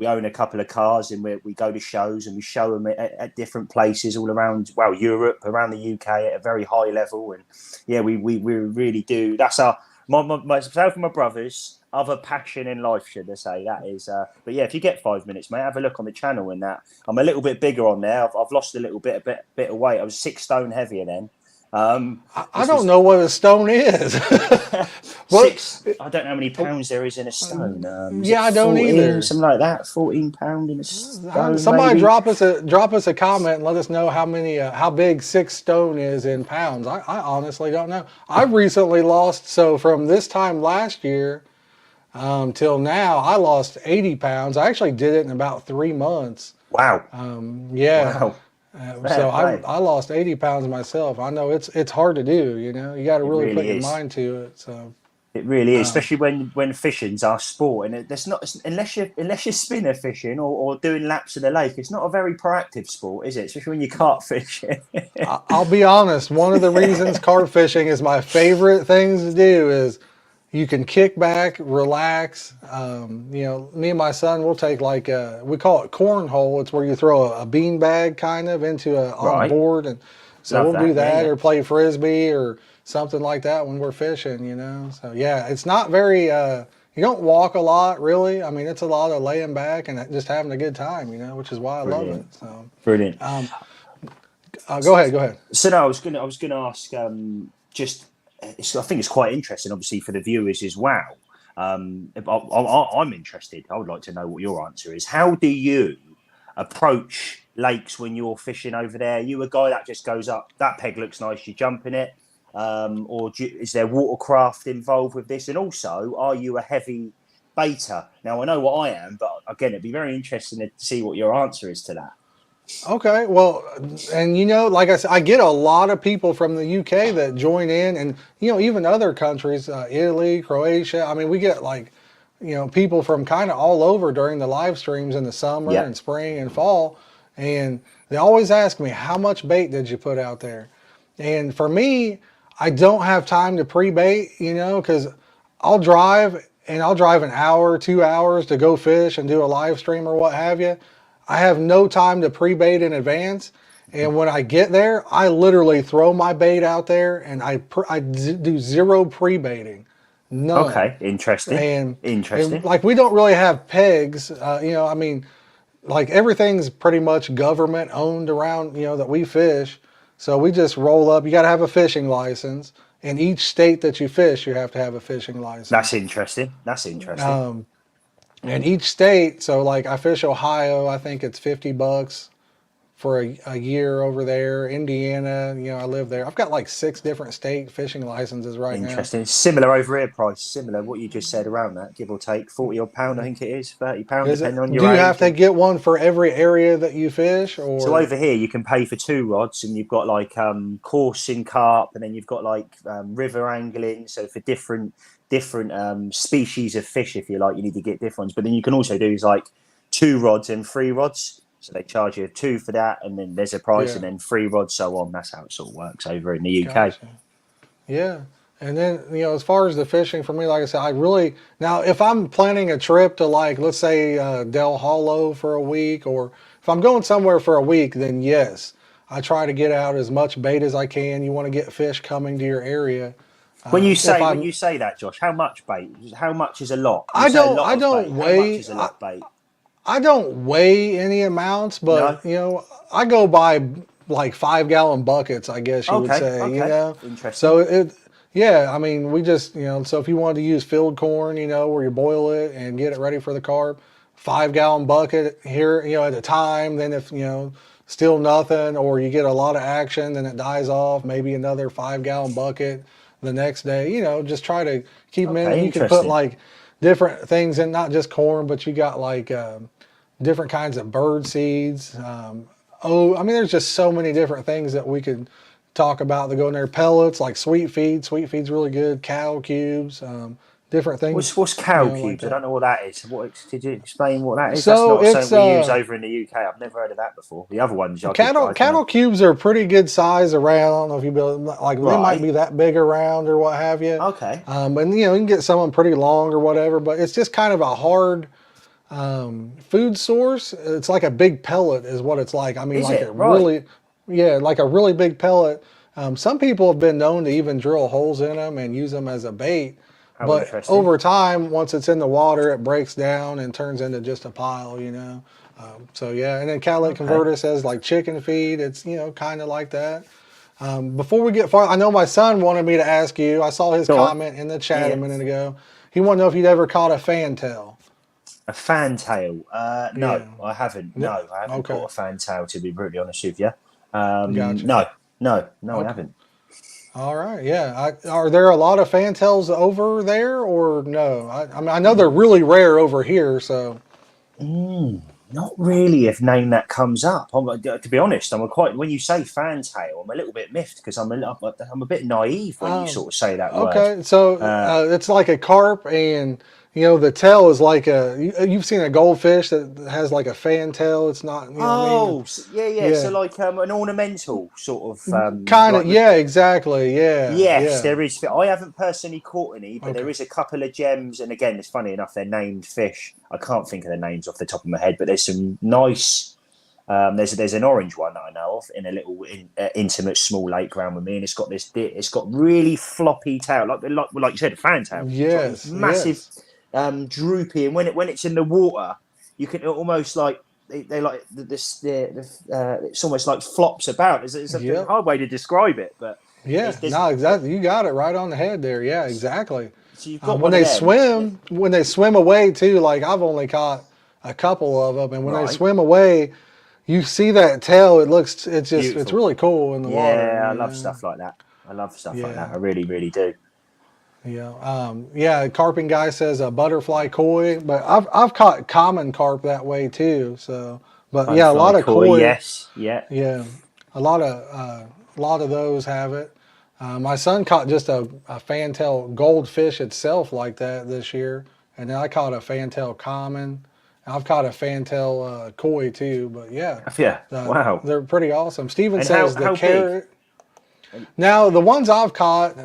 own a couple of cars and we go to shows and we show them at different places all around, well, Europe, around the UK at a very high level. And yeah, we really do. That's myself and my brothers, other passion in life, should I say. That is, but yeah, if you get 5 minutes, mate, have a look on the channel and that. I'm a little bit bigger on there. I've lost a little bit of weight. I was 6 stone heavier then. I This don't was know what a stone is. Well, six. I don't know how many pounds there is in a stone. Is it yeah, I don't 14, either. something like that? 14 pound in a stone, Somebody maybe. drop us a comment and let us know how big 6 stone is in pounds. I honestly don't know. I've recently lost, so from this time last year till now, I lost 80 pounds. I actually did it in about 3 months. Wow, Yeah. wow, fair So play. I lost 80 pounds myself. I know it's hard to do. You got to It really put really your is. mind to it. So It really is, especially when fishing's our sport, and there's not unless you're spinner fishing or doing laps of the lake. It's not a very proactive sport, is it? Especially when you carp fishing. I'll be honest. One of the reasons carp fishing is my favorite things to do is you can kick back, relax. Me and my son will take like we call it cornhole. It's where you throw a bean bag kind of on a Right, board, and so love we'll do that. Yeah, that yeah. or play frisbee or something like that when we're fishing. So yeah, it's not very. You don't walk a lot, really. I mean, it's a lot of laying back and just having a good time. Which is why I love it. Brilliant, So brilliant. go ahead, go ahead. So no, I was gonna ask just. I think it's quite interesting, obviously, for the viewers as well. I'm interested. I would like to know what your answer is. How do you approach lakes when you're fishing over there? Are you a guy that just goes up, that peg looks nice, you jump in it? Or is there watercraft involved with this? And also, are you a heavy baiter? Now, I know what I am, but again, it'd be very interesting to see what your answer is to that. Okay, well, and like I said, I get a lot of people from the UK that join in, and even other countries, Italy, Croatia. I mean, we get like, people from kind of all over during the live streams in the summer Yeah. and spring and fall, and they always ask me, how much bait did you put out there? And for me, I don't have time to pre-bait, because I'll drive an hour, 2 hours to go fish and do a live stream or what have you. I have no time to pre-bait in advance. And when I get there, I literally throw my bait out there and I do zero pre-baiting. None. Okay. Interesting. And Interesting. like we don't really have pegs, I mean, like everything's pretty much government owned around, that we fish. So we just roll up. You got to have a fishing license. In each state that you fish, you have to have a fishing license. That's interesting. That's interesting. And each state, so like I fish Ohio, I think it's $50 for a year over there. Indiana, I live there. I've got like 6 different state fishing licenses right now. Interesting. Similar over here price. Similar what you just said around that, give or take £40 I think it is, £30 depending on your Do you age. have to get one for every area that you fish, or? So over here you can pay for 2 rods, and you've got like coursing carp, and then you've got like river angling. So for different species of fish, if you like, you need to get different ones. But then you can also do like 2 rods and 3 rods. So they charge you 2 for that, and then there's a price, and then 3 rods, so on. That's how it sort of works over in the UK. Gotcha. Yeah. And then, as far as the fishing for me, like I said, now if I'm planning a trip to like, let's say Del Hollow for a week, or if I'm going somewhere for a week, then yes, I try to get out as much bait as I can. You want to get fish coming to your area. When you say that, Josh, how much bait? How much is a lot? I don't weigh. How much is a lot bait? I don't weigh any amounts, but I go by like 5-gallon buckets, I guess you would say. Okay. Interesting. So I mean, we just so if you wanted to use field corn, where you boil it and get it ready for the carp, 5-gallon bucket here, at a time. Then if still nothing, or you get a lot of action, then it dies off. Maybe another 5-gallon bucket the next day. Just try to keep them in. You can put like different things in, not just corn, but you got like different kinds of bird seeds. I mean, there's just so many different things that we could talk about that go in there. Pellets, like sweet feed. Sweet feed's really good. Cow cubes, different things. What's cow cubes? I don't know what that is. Did you explain what that is? So that's not something we use over in the UK. I've never heard of that before. The other ones, cattle cubes are pretty good size around. I don't know if you build like they might be that big around or what have you. Okay. And you can get some of them pretty long or whatever, but it's just kind of a hard food source. It's like a big pellet is what it's like. I mean, like a really big pellet. Some people have been known to even drill holes in them and use them as a bait. But over time, once it's in the water, it breaks down and turns into just a pile, So yeah, and then catalytic converter says like chicken feed. It's kind of like that. Before we get far, I know my son wanted me to ask you. I saw his comment in the chat a minute ago. He wanted to know if you'd ever caught a fantail. A fantail? No, I haven't. No, I haven't caught a fantail, to be brutally honest with you. Gotcha. No, I haven't. All right, yeah. Are there a lot of fantails over there, or no? I mean, I know they're really rare over here, so. Not really. If name that comes up, to be honest, when you say fantail, I'm a little bit miffed because I'm a bit naive when you sort of say that word. Okay, so it's like a carp, and the tail is like you've seen a goldfish that has like a fan tail. It's not. Yeah. So like an ornamental sort of. Kind of, yeah, exactly, yeah. Yes, there is. I haven't personally caught any, but there is a couple of gems. And again, it's funny enough, they're named fish. I can't think of the names off the top of my head, but there's some nice. There's an orange one that I know of in a little intimate small lake around with me, and it's got really floppy tail, like you said, a fantail. Yes, massive. Yes. Droopy, and when it's in the water, you can almost like they like it's almost like flops about. It's a hard way to describe it, but exactly. You got it right on the head there. Yeah, exactly. So you've got When one of they them. swim away too, like I've only caught a couple of them, and when they Right. swim away, you see that tail. It's Beautiful. really cool in the water. Yeah, I You love know? stuff like that. I love stuff like that. Yeah. I really, really do. Yeah, yeah. Carping guy says a butterfly koi, but I've caught common carp that way too. So, but yeah, a Butterfly lot of koi, koi. yes. Yeah. Yeah, a lot of those have it. My son caught just a fantail goldfish itself like that this year, and then I caught a fantail common. I've caught a fantail koi too, but yeah, Yeah. Wow. they're pretty awesome. Steven And says the how big? carrot. Now, the ones I've caught,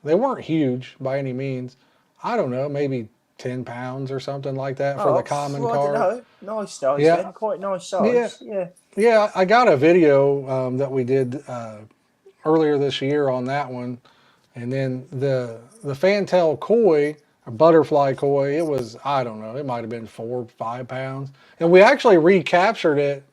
they weren't huge by any means. I don't know, maybe 10 pounds or something like that for the Oh, common well, I don't carp. know. Nice size Yeah, then. Quite nice yeah, size. Yeah. yeah. I got a video that we did earlier this year on that one. And then the fantail koi, or butterfly koi, it was, I don't know, it might have been 4 or 5 pounds. And we actually recaptured it.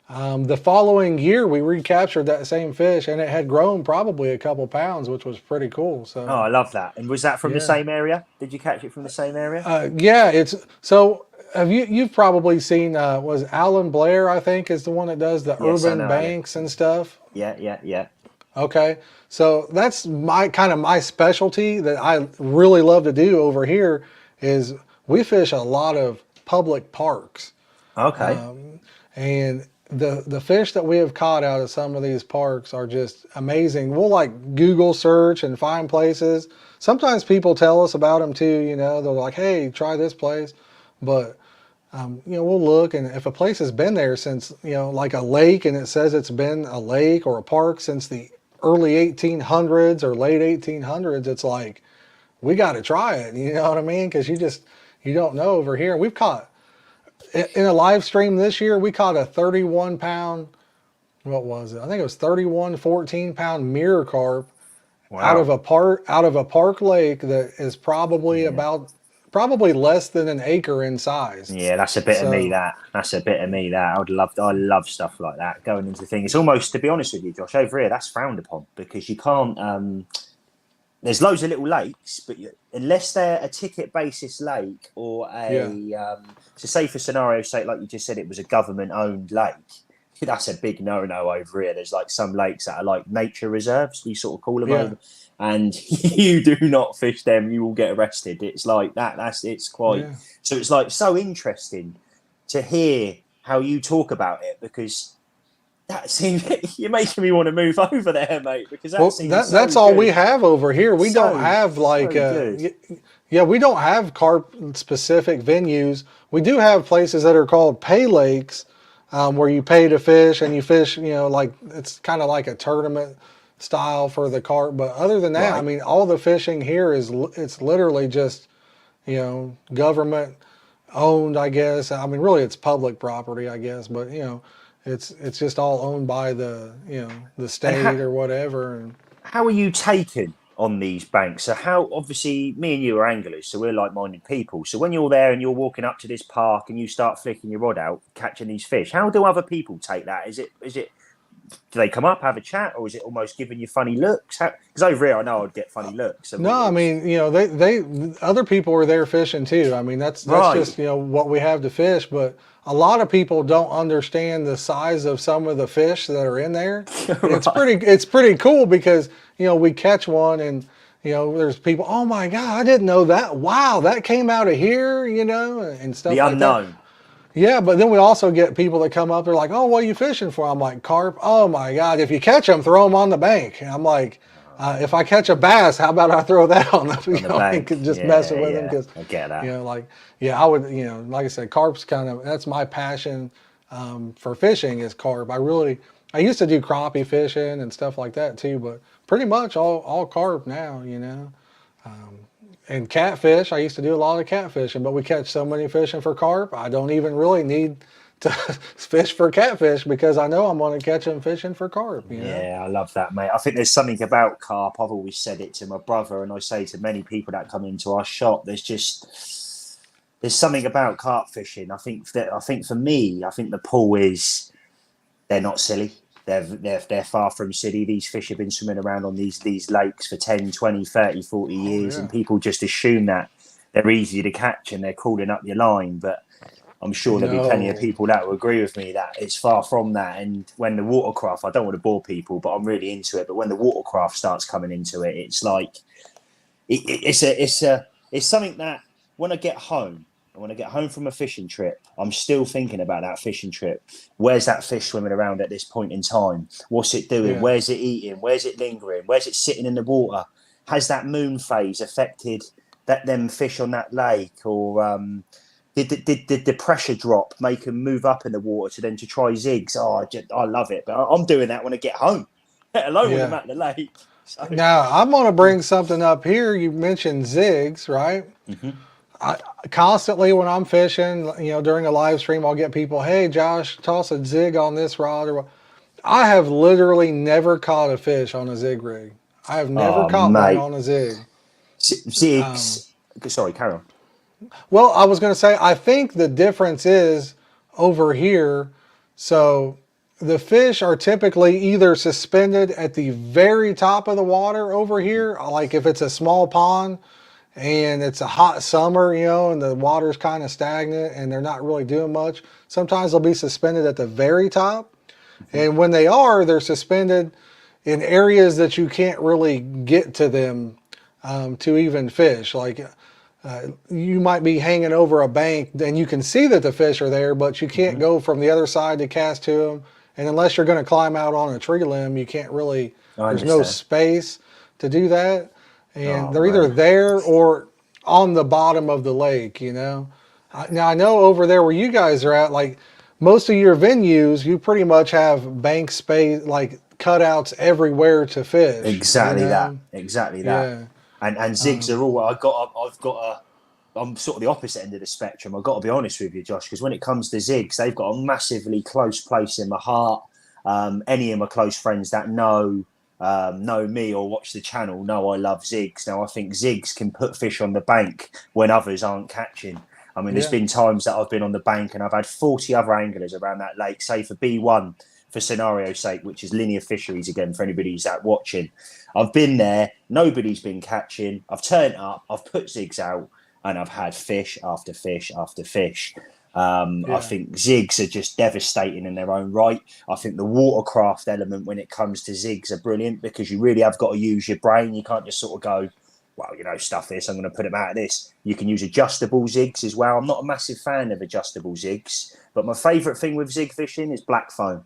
The following year, we recaptured that same fish, and it had grown probably a couple pounds, which was pretty cool. Oh, So, I love that. And was that from the yeah, same area? Did you catch it from the same area? yeah. It's so. You've probably seen was Alan Blair, I think, is the one that does the Yes, I urban know, Alan. banks and stuff. Yeah, yeah, yeah. Okay, so that's my specialty that I really love to do over here is we fish a lot of public parks. Okay. And the fish that we have caught out of some of these parks are just amazing. We'll like Google search and find places. Sometimes people tell us about them too. You know, they're like, "Hey, try this place," but you know, we'll look, and if a place has been there since, you know, like a lake, and it says it's been a lake or a park since the early 1800s or late 1800s, it's like we got to try it. You know what I mean? Because you don't know over here. We've caught in a live stream this year, we caught a 31 pound, what was it? I think it was 31 14 pound mirror carp Wow. out of a park lake that is Yeah. probably less than an acre in size. Yeah, that's a bit of me. So That's a bit of me. I love stuff like that. Going into things, it's almost, to be honest with you, Josh, over here that's frowned upon because you can't. There's loads of little lakes, but unless they're a ticket basis lake or yeah, to say for scenario's sake, like you just said, it was a government owned lake. That's a big no over here. There's like some lakes that are like nature reserves, we sort of call them yeah, over, and you do not fish them, you will get arrested. It's like that. It's quite. yeah. So it's like so interesting to hear how you talk about it because that seems you're making me want to move over there, mate. Because that Well, seems that's so all we good, have over here. We don't have like, so good. yeah, we don't have carp specific venues. We do have places that are called pay lakes, where you pay to fish and you fish. You know, like it's kind of like a tournament style for the carp. But other than that, I Right. mean, all the fishing here it's literally just, you know, government owned, I guess. I mean, really, it's public property, I guess. But you know, it's just all owned by the, you know, the And state or whatever. And how are you taken on these banks? So how obviously me and you are anglers, so we're like-minded people. So when you're there and you're walking up to this park and you start flicking your rod out, catching these fish, how do other people take that? Is it do they come up, have a chat, or is it almost giving you funny looks? Because over here, I know I'd get funny looks. So no, I mean, you know, they other people are there fishing too. I mean, that's right, just, you know, what we have to fish. But a lot of people don't understand the size of some of the fish that are in there, and right, it's pretty cool because, you know, we catch one and, you know, there's people, oh my God, I didn't know that. Wow, that came out of here, you know, and the stuff like that. unknown. Yeah, but then we also get people that come up. They're like, "Oh, what are you fishing for?" I'm like, "Carp." Oh my God! If you catch them, throw them on the bank. And I'm like, if I catch a bass, how about I throw that on the, On you the know, bank. just messing Yeah, with them yeah, because, I get you that. know, like, yeah, I would, you know, like I said, carp's kind of that's my passion for fishing is carp. I used to do crappie fishing and stuff like that too, but pretty much all carp now, you know. And catfish, I used to do a lot of catfishing, but we catch so many fishing for carp, I don't even really need to fish for catfish because I know I'm going to catch them fishing for carp, you know? Yeah, I love that, mate. I think there's something about carp. I've always said it to my brother, and I say to many people that come into our shop. There's something about carp fishing. I think for me, I think the pull is they're not silly. They're far from city. These fish have been swimming around on these lakes for 10, 20, 30, 40 Oh years, yeah. and people just assume that they're easy to catch and they're crawling up your line. But I'm sure there'll be plenty of No. people that will agree with me that it's far from that. And when the watercraft, I don't want to bore people, but I'm really into it. But when the watercraft starts coming into it, it's like it's something that when I get home, when I get home from a fishing trip, I'm still thinking about that fishing trip. Where's that fish swimming around at this point in time? What's it doing? Yeah. Where's it eating? Where's it lingering? Where's it sitting in the water? Has that moon phase affected them fish on that lake? Or did the pressure drop make them move up in the water to try zigs? Oh, I love it. But I'm doing that when I get home, let alone when I'm Yeah. at the lake. So, Now I'm going to bring something up here. You mentioned zigs, right? mhm. I constantly when I'm fishing, during a live stream, I'll get people, "Hey, Josh, toss a zig on this rod." Or what. I have literally never caught a fish on a zig rig. I have never Oh, caught one mate. on a zig. Um, Zigs. Sorry, carry on. well, I was going to say, I think the difference is over here. So the fish are typically either suspended at the very top of the water over here, like if it's a small pond and it's a hot summer, and the water's kind of stagnant and they're not really doing much. Sometimes they'll be suspended at the very top. Mhm. And when they are, they're suspended in areas that you can't really get to them to even fish. Like you might be hanging over a bank and you can see that the fish are there, but you can't Mhm. go from the other side to cast to them. And unless you're going to climb out on a tree limb, you can't really, I there's no understand. space to do that. And Oh, they're either mate. there or on the bottom of the lake. Now, I know over there where you guys are at, like most of your venues, you pretty much have bank space, like cutouts everywhere to fish, Exactly that. Exactly that. Yeah. And zigs are all. I've got a. I'm sort of the opposite end of the spectrum. I've got to be honest with you, Josh, because when it comes to zigs, they've got a massively close place in my heart. Any of my close friends that know me or watch the channel know I love zigs. Now I think zigs can put fish on the bank when others aren't catching. I mean, there's Yeah. been times that I've been on the bank and I've had 40 other anglers around that lake, say for B1, for scenario sake, which is linear fisheries again for anybody who's out watching. I've been there, nobody's been catching. I've turned up, I've put zigs out, and I've had fish after fish after fish. I Yeah. think zigs are just devastating in their own right. I think the watercraft element when it comes to zigs are brilliant because you really have got to use your brain. You can't just sort of go, well, stuff this, I'm going to put them out of this. You can use adjustable zigs as well. I'm not a massive fan of adjustable zigs, but my favourite thing with zig fishing is black foam.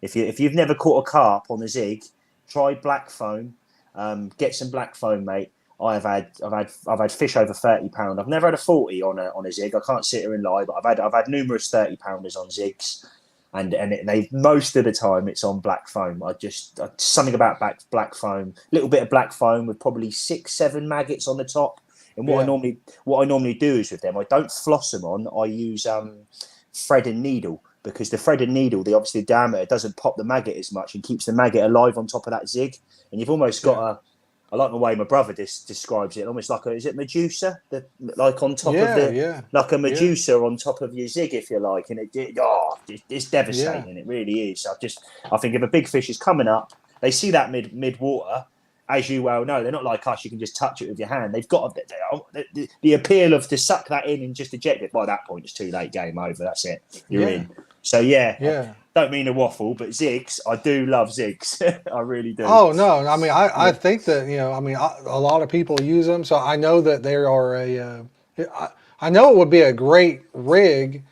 If you've never caught a carp on a zig, try black foam. Get some black foam, mate. I've had fish over £30. I've never had a 40 on a zig. I can't sit here and lie, but I've had numerous £30 on zigs, they most of the time it's on black foam. Something about black foam, a little bit of black foam with probably 6-7 maggots on the top. And Yeah. what I normally do is with them, I don't floss them on. I use thread and needle because the thread and needle, obviously the diameter doesn't pop the maggot as much and keeps the maggot alive on top of that zig. And you've almost got Yeah. I like the way my brother describes it, almost like is it Medusa? Like on top of Yeah. Yeah. like a Yeah. Medusa on top of your zig, if you like. And it's Yeah. devastating. It really is. I think if a big fish is coming up, they see that mid water, as you well know, they're not like us. You can just touch it with your hand. They've got the appeal of to suck that in and just eject it. By that point, it's too late. Game over. That's it. You're Yeah. in. So yeah, I Yeah. don't mean to waffle, but zigs, I do love zigs. I really do. Oh no! I mean, I Yeah. think that I mean, a lot of people use them, so I know that they are I know it would be a great rig,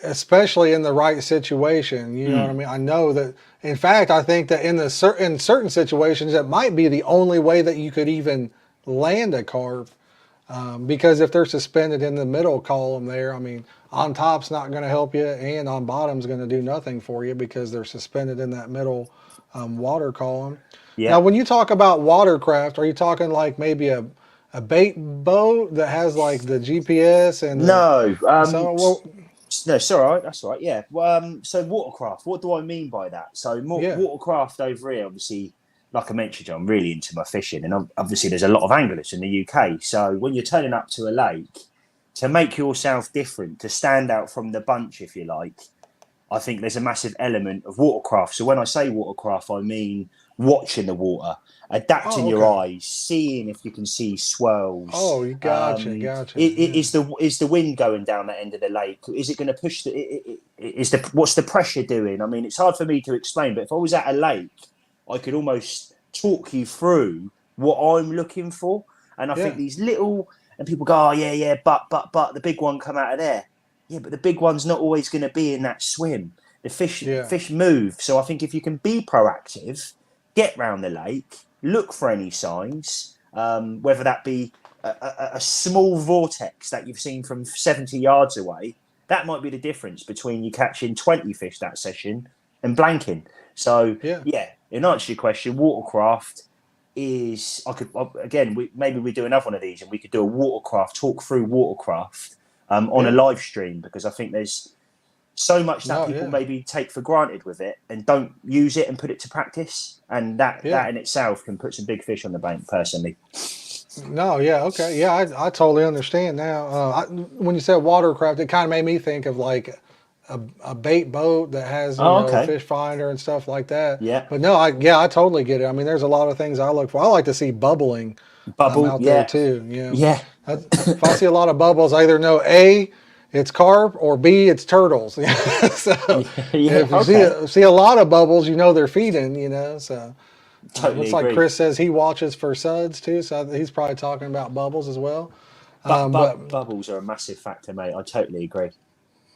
especially in the right situation. You know what I Mm. mean? I know that. In fact, I think that in certain situations, it might be the only way that you could even land a carp. Because if they're suspended in the middle column there, I mean, on top's not going to help you, and on bottom's going to do nothing for you because they're suspended in that middle water column. Now, Yeah. when you talk about watercraft, are you talking like maybe a bait boat that has like the GPS and the No. so? Well, No, sorry, that's all right. Yeah. So watercraft. What do I mean by that? So yeah, watercraft over here, obviously, like I mentioned, I'm really into my fishing, and obviously there's a lot of anglers in the UK. So when you're turning up to a lake, to make yourself different, to stand out from the bunch, if you like, I think there's a massive element of watercraft. So when I say watercraft, I mean watching the water, adapting Oh, your okay. eyes, seeing if you can see swirls. Oh, you gotcha. Yeah. Is the wind going down that end of the lake? Is it going to push what's the pressure doing? I mean, it's hard for me to explain, but if I was at a lake, I could almost talk you through what I'm looking for. And I think Yeah. these little, and people go, oh yeah, but the big one come out of there. Yeah, but the big one's not always going to be in that swim. The Yeah. fish move. So I think if you can be proactive, get round the lake, look for any signs, whether that be a small vortex that you've seen from 70 yards away, that might be the difference between you catching 20 fish that session and blanking. So Yeah. yeah, in answer to your question, watercraft is maybe we do another one of these and we could do a watercraft talk through watercraft on a Yeah. live stream, because I think there's so much that No, people yeah. maybe take for granted with it and don't use it and put it to practice, and Yeah. that in itself can put some big fish on the bank. Personally, No, yeah, okay. Yeah, I totally understand now. When you said watercraft, it kind of made me think of like a bait boat that has, oh a okay, fish finder and stuff like that. yeah, But no, I totally get it. I mean, there's a lot of things I look for. I like to see bubbling bubble, out there yeah, too. yeah, If I see a lot of bubbles, I either know A, it's carp, or B, it's turtles. So yeah, if you okay, see a lot of bubbles, they're feeding. So. totally Looks like agree. Chris says he watches for suds too, so he's probably talking about bubbles as well. But Bubbles are a massive factor, mate. I totally agree.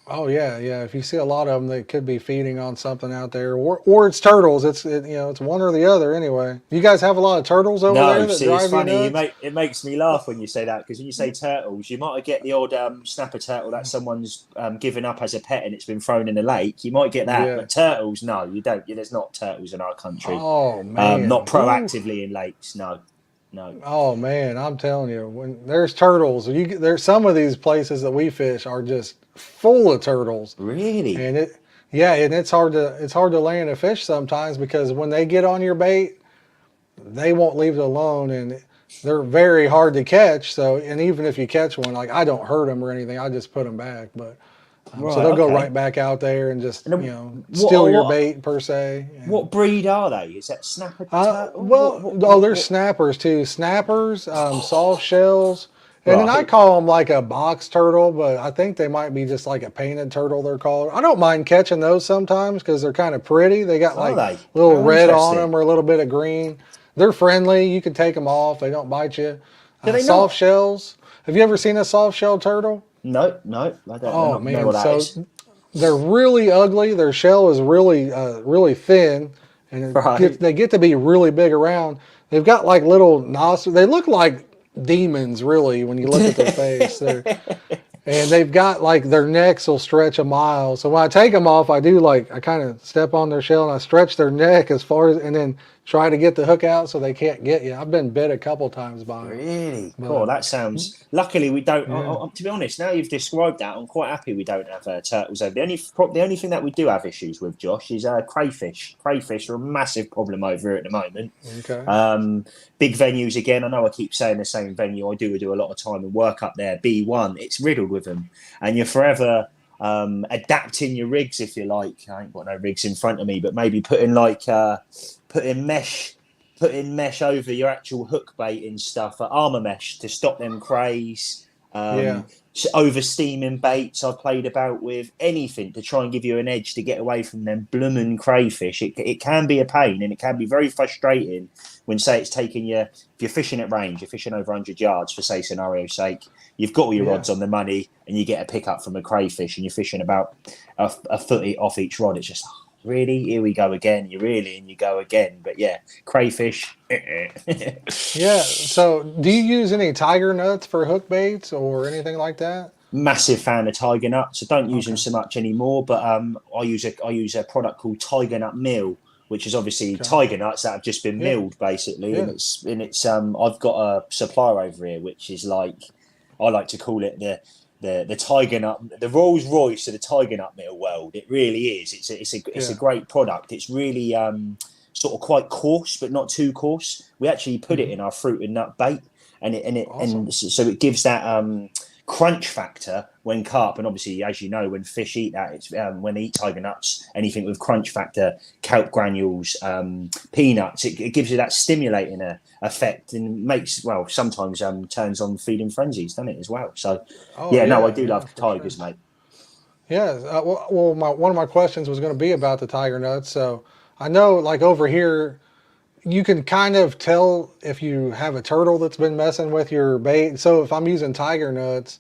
oh yeah, yeah. If you see a lot of them, they could be feeding on something out there, or it's turtles. It's one or the other anyway. You guys have a lot of turtles over No, there that see, it's drive you funny. nuts. It makes me laugh when you say that, because when you say turtles, you might get the odd snapper turtle that someone's given up as a pet and it's been thrown in a lake. You might get that, Yeah. but turtles, no, you don't. There's not turtles in our country. Oh Not man. Woo. proactively in lakes. No, no. Oh man, I'm telling you, when there's turtles, there's some of these places that we fish are just full of turtles. Really? And yeah, and it's hard to land a fish sometimes because when they get on your bait, they won't leave it alone, and they're very hard to catch. So, and even if you catch one, like I don't hurt them or anything, I just put them back. But so Right. they'll go Okay. right back out there and just And then steal your bait per se. what breed are they? Is that snapper turtle? There's snappers too. Snappers, soft shells, and then I Right. call them like a box turtle, but I think they might be just like a painted turtle. They're called. I don't mind catching those sometimes because they're kind of pretty. They got Are like they? little How red on interesting. them or a little bit of green. They're friendly. You can take them off. They don't bite you. Do they Soft not? shells. Have you ever seen a soft shell turtle? No, no. I don't Oh know what man, that so is. they're really ugly. Their shell is really thin, and Right. they get to be really big around. They've got like little nostrils. They look like demons, really, when you look at their face. And they've got like their necks will stretch a mile. So when I take them off, I kind of step on their shell and I stretch their neck as far as, and then try to get the hook out so they can't get you. I've been bit a couple times by them, Really? Cool. but That sounds. Luckily, we don't. yeah, To be honest, now you've described that, I'm quite happy we don't have turtles over. The only thing that we do have issues with, Josh, is crayfish. Crayfish are a massive problem over here at the moment. okay, Big venues again. I know I keep saying the same venue. I do a lot of time and work up there. B1. It's riddled with them, and you're forever adapting your rigs, if you like. I ain't got no rigs in front of me, but maybe putting mesh over your actual hook bait and stuff, armor mesh to stop them crays. yeah, Over steaming baits, I've played about with anything to try and give you an edge to get away from them bloomin' crayfish. It can be a pain and it can be very frustrating when, say, it's taking you, if you're fishing at range, you're fishing over 100 yards for, say, scenario's sake, you've got all your yeah. rods on the money and you get a pickup from a crayfish and you're fishing about a foot off each rod. It's just, really, here we go again. You really, and you go again. But yeah, crayfish. Yeah. So, do you use any tiger nuts for hook baits or anything like that? Massive fan of tiger nuts. I don't use them Okay. so much anymore, but I use a product called Tiger Nut Meal, which is obviously Okay. tiger nuts that have just been Yeah. milled basically, and Yeah. it's I've got a supplier over here which is like, I like to call it the tiger nut, the Rolls Royce of the tiger nut meal world. It really is. It's a Yeah. great product. It's really sort of quite coarse, but not too coarse. We actually put it Hmm. in our fruit and nut bait, and Awesome. so it gives that crunch factor when carp, and obviously, as you know, when fish eat that, it's when they eat tiger nuts, anything with crunch factor, kelp granules, peanuts, it gives you that stimulating effect and makes, well, sometimes turns on feeding frenzies, doesn't it, as well? So, Oh yeah, no, I yeah, do yeah, love for sure. tigers, mate. Yeah. One of my questions was going to be about the tiger nuts. So I know, like over here, you can kind of tell if you have a turtle that's been messing with your bait. So if I'm using tiger nuts,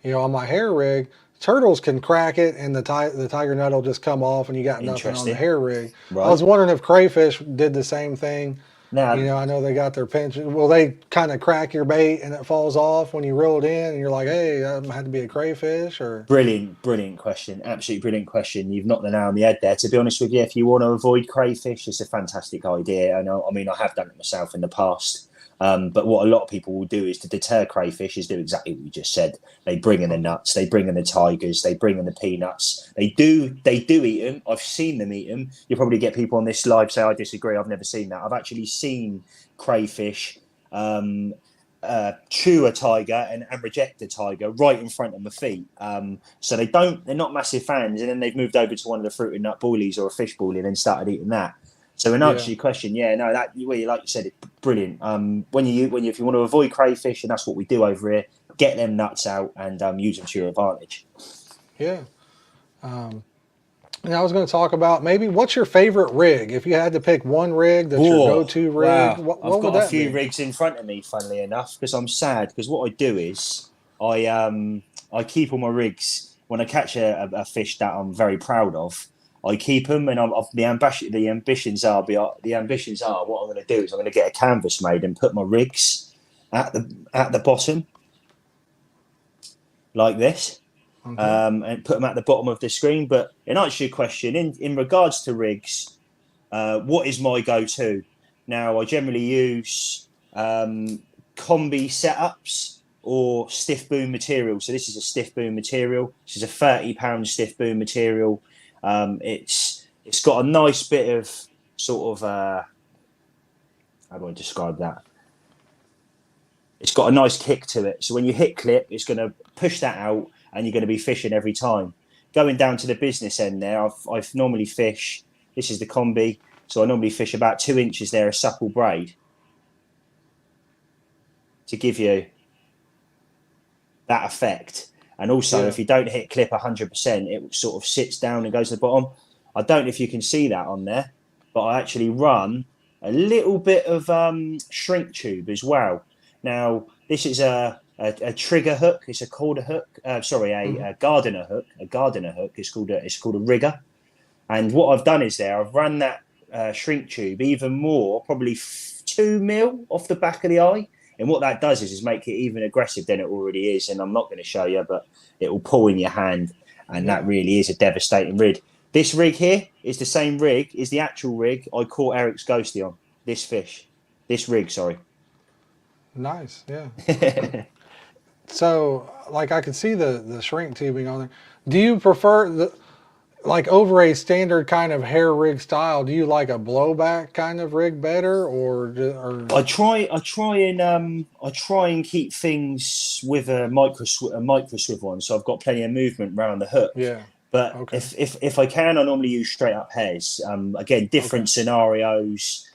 on my hair rig, turtles can crack it and the tiger nut will just come off and you got nothing on the Interesting, hair rig. I was right? wondering if crayfish did the same thing. Now, I know they got their pinch. Will they kind of crack your bait and it falls off when you reel it in and you're like, hey, that had to be a crayfish or? brilliant, brilliant question. Absolutely brilliant question. You've knocked the nail on the head there. To be honest with you, if you want to avoid crayfish, it's a fantastic idea. I mean, I have done it myself in the past. But what a lot of people will do is to deter crayfish is do exactly what you just said. They bring in the Okay. nuts, they bring in the tigers, they bring in the peanuts. They do eat them. I've seen them eat them. You'll probably get people on this live say I disagree. I've never seen that. I've actually seen crayfish um, chew a tiger and reject a tiger right in front of my feet. So they're not massive fans, and then they've moved over to one of the fruit and nut boilies or a fish boilie and then started eating that. So in answer Yeah. to your question, yeah, no, that well, like you said, it's brilliant. When if you want to avoid crayfish, and that's what we do over here, get them nuts out and use them to your advantage. Yeah. Um, and I was going to talk about maybe what's your favorite rig? If you had to pick one rig that's your Oh, go-to rig, wow. what I've what would got a that few be? rigs in front of me, funnily enough, because I'm sad. Because what I do is I keep all my rigs when I catch a fish that I'm very proud of. I keep them, and the ambitions are what I'm going to do is I'm going to get a canvas made and put my rigs at the bottom like this, Okay. and put them at the bottom of the screen. But in answer to your question, in regards to rigs, what is my go-to? Now, I generally use combi setups or stiff boom material. So this is a stiff boom material. This is a 30-pound stiff boom material. It's got a nice bit of sort of how do I describe that? It's got a nice kick to it. So when you hit clip, it's going to push that out, and you're going to be fishing every time. Going down to the business end there, I've normally fish. This is the combi, so I normally fish about 2 inches there, a supple braid, to give you that effect. And also, Yeah. if you don't hit clip 100%, it sort of sits down and goes to the bottom. I don't know if you can see that on there, but I actually run a little bit of shrink tube as well. Now, this is a trigger hook. It's called a hook. Sorry, Hmm. a gardener hook. A gardener hook. It's called a rigger. And what I've done is I've run that shrink tube even more, probably 2 mil off the back of the eye. And what that does is make it even aggressive than it already is. And I'm not going to show you, but it will pull in your hand. And that Yeah. really is a devastating rig. This rig here is the same rig, is the actual rig I caught Eric's ghosty on. This fish. This rig, sorry. Nice. Yeah. So, like, I can see the shrink tubing on there. Do you prefer like over a standard kind of hair rig style? Do you like a blowback kind of rig better, or? I try and keep things with a micro swivel on, so I've got plenty of movement around the hook. Yeah. But Okay. if I can, I normally use straight up hairs. Again, Okay. different scenarios.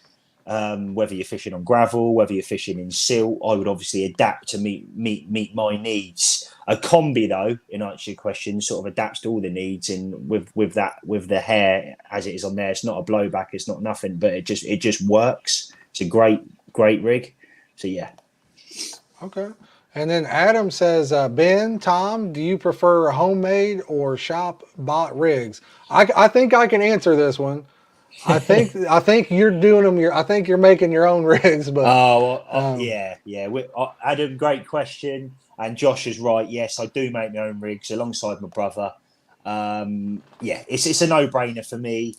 Whether you're fishing on gravel, whether you're fishing in silt, I would obviously adapt to meet my needs. A combi, though, in answer to your question, sort of adapts to all the needs, and with the hair as it is on there, it's not a blowback, it's not nothing, but it just works. It's a great rig. So yeah, Okay. And then Adam says, Ben, Tom, do you prefer homemade or shop bought rigs? I think I can answer this one. I think you're doing them. I think you're making your own rigs, but oh um, yeah. Adam, great question, and Josh is right. Yes, I do make my own rigs alongside my brother. Yeah, it's a no brainer for me.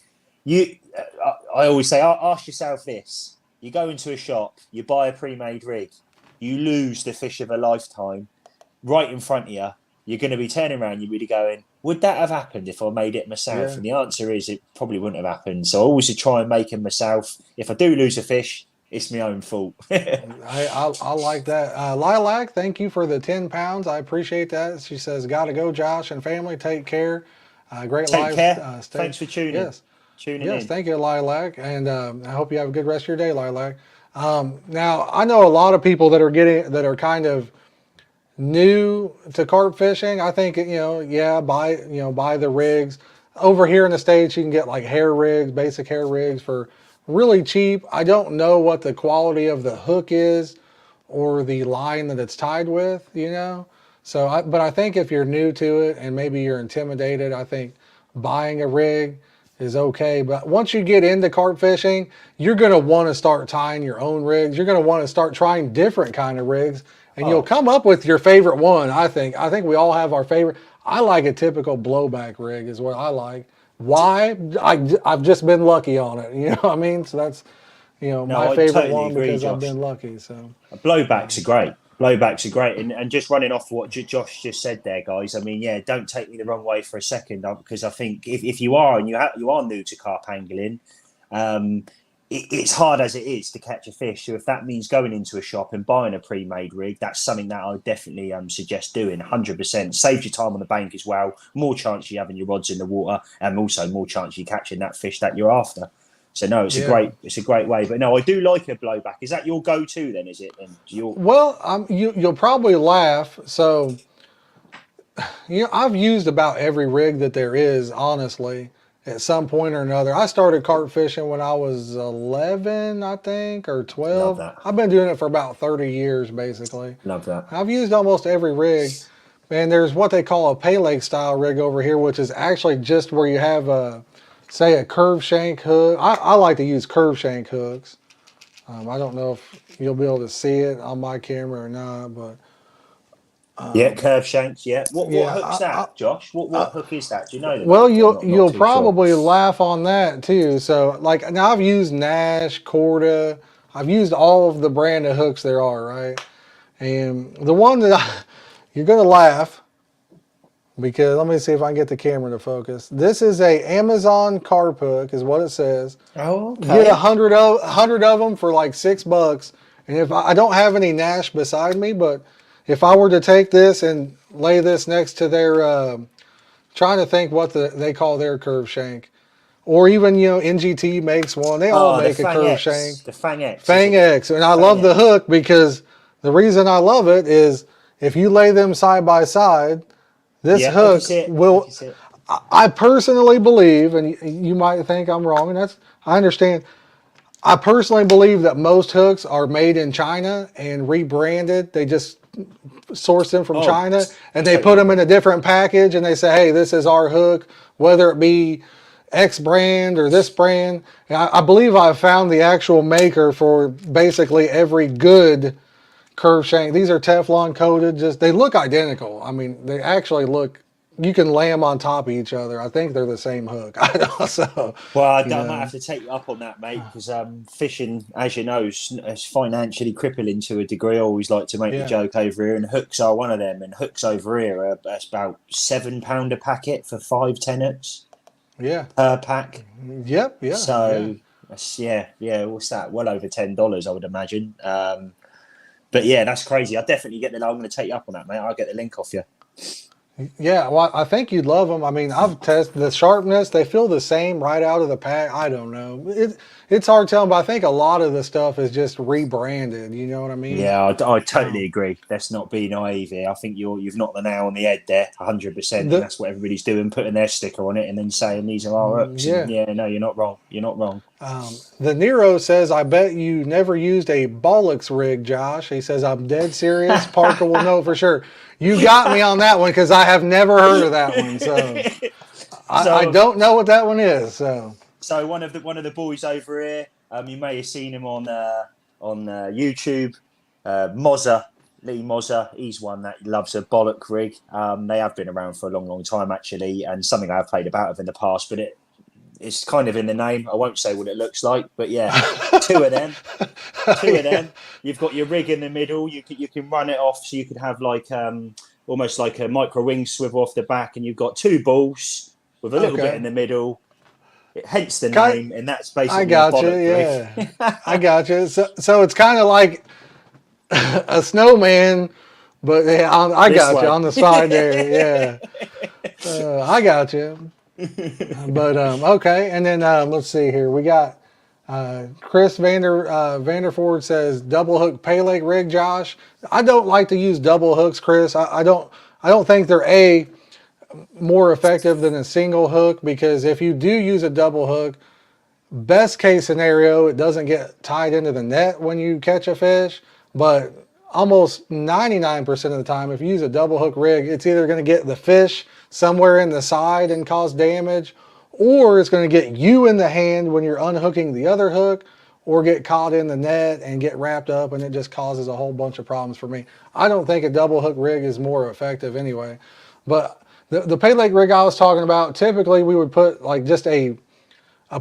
I always say, ask yourself this: you go into a shop, you buy a pre-made rig, you lose the fish of a lifetime right in front of you. You're going to be turning around, you're really going, would that have happened if I made it myself? yeah, And the answer is, it probably wouldn't have happened. So I always try and make them myself. If I do lose a fish, it's my own fault. I like that. Lilac, thank you for the 10 pounds. I appreciate that. She says, "Gotta go, Josh and family. Take care. Great Take live care. stage." Thanks for tuning Yes, tuning yes. in. Thank you, Lilac, and I hope you have a good rest of your day, Lilac. Now I know a lot of people that are kind of new to carp fishing. I think yeah, buy the rigs. Over here in the States, you can get like hair rigs, basic hair rigs for really cheap. I don't know what the quality of the hook is or the line that it's tied with, but I think if you're new to it and maybe you're intimidated, I think buying a rig is okay. But once you get into carp fishing, you're going to want to start tying your own rigs. You're going to want to start trying different kind of rigs, and you'll Oh, come up with your favorite one. I think we all have our favorite. I like a typical blowback rig is what I like. Why? I've just been lucky on it. You know what I mean? So that's my no, I favorite totally one agree, because I've Josh. been lucky. So Blowbacks are great. Blowbacks are great, and just running off what Josh just said there, guys. I mean, yeah, don't take me the wrong way for a second, because I think if you are and you are new to carp angling, um, it's hard as it is to catch a fish. So if that means going into a shop and buying a pre-made rig, that's something that I would definitely suggest doing. 100% saves you time on the bank as well. More chance you having your rods in the water, and also more chance you catching that fish that you're after. So no, yeah. it's a great way. But no, I do like a blowback. Is that your go-to then? Is it? And you Well, you'll probably laugh. So I've used about every rig that there is, honestly, at some point or another. I started carp fishing when I was 11, I think, or love 12. that. I've been doing it for about 30 years, basically. Love that. I've used almost every rig. And there's what they call a Pele style rig over here, which is actually just where you have say a curved shank hook. I like to use curved shank hooks. I don't know if you'll be able to see it on my camera or not, but Yeah, curve shanks. Yeah. What yeah, hook's that, Josh? What hook is that? Do you know the well, make? I'm not you'll too sure. probably laugh on that too. So, like now, I've used Nash, Corda. I've used all of the brand of hooks there are, right? And the one that you're gonna laugh because let me see if I can get the camera to focus. This is a Amazon carp hook, is what it says. Oh, You get okay. 100 of them for like $6. And if I don't have any Nash beside me, but if I were to take this and lay this next to their trying to think what they call their curve shank. Or even, NGT makes one. They all Oh, the make a Fang curve shank. X. The Fang X. Is Fang it X. And I Fang love the X? hook because the reason I love it is if you lay them side by side, this Yeah, I can hook see it. I will, can see it. I personally believe, and you might think I'm wrong, and I understand. I personally believe that most hooks are made in China and rebranded. They just source them from Oh, China and they put totally them in agree. a different package and they say, hey, this is our hook, whether it be X brand or this brand. And I believe I've found the actual maker for basically every good curve shank. These are Teflon coated. Just they look identical. I mean, they actually look. You can lay them on top of each other. I think they're the same hook. I don't so, Well, you I might know. have to take you up on that, mate, because fishing, as you know, is financially crippling to a degree. I always like to make the Yeah. joke over here, and hooks are one of them. And hooks over here are that's about £7 a packet for 5 10 hooks Yeah. per pack. Yep. Yeah. Yeah. So that's yeah. What's that? Well over $10, I would imagine. But yeah, that's crazy. I definitely get the. I'm going to take you up on that, mate. I'll get the link off you. Yeah, well, I think you'd love them. I mean, I've tested the sharpness; they feel the same right out of the pack. I don't know. It's hard telling, but I think a lot of the stuff is just rebranded. You know what I mean? Yeah, I totally Um, agree. Let's not be naive here. I think you've knocked the nail on the head there, 100%, and the that's what everybody's doing, putting their sticker on it and then saying these are our hooks. And yeah, yeah, no, you're not wrong. You're not wrong. the Nero says, "I bet you never used a Bollocks rig, Josh." He says, "I'm dead serious." Parker will know for sure. You got me on that one because I have never heard of that one, so I so don't know what that one is. So so one of the boys over here, you may have seen him on YouTube, Mozza. Lee Mozza, he's one that loves a bollock rig. They have been around for a long, long time actually, and something I've played about with in the past. But it's kind of in the name. I won't say what it looks like, but yeah, two of them. Two of yeah, them. You've got your rig in the middle. You can run it off, so you could have like almost like a micro wing swivel off the back, and you've got two balls with a little bit okay. in the middle. hence the Kind, name, and that's I basically a got you. bollock rig. Yeah, I got you. So it's kind of like a snowman, but yeah, I This got you way. on the side there. Yeah, I got you. But okay, and then let's see here. We got Chris Vanderford says double hook Pele rig. Josh, I don't like to use double hooks, Chris. I don't think they're more effective than a single hook, because if you do use a double hook, best case scenario, it doesn't get tied into the net when you catch a fish. But almost 99% of the time, if you use a double hook rig, it's either going to get the fish somewhere in the side and cause damage, or it's going to get you in the hand when you're unhooking the other hook, or get caught in the net and get wrapped up, and it just causes a whole bunch of problems for me. I don't think a double hook rig is more effective anyway. But the pay leg rig I was talking about, typically we would put like just a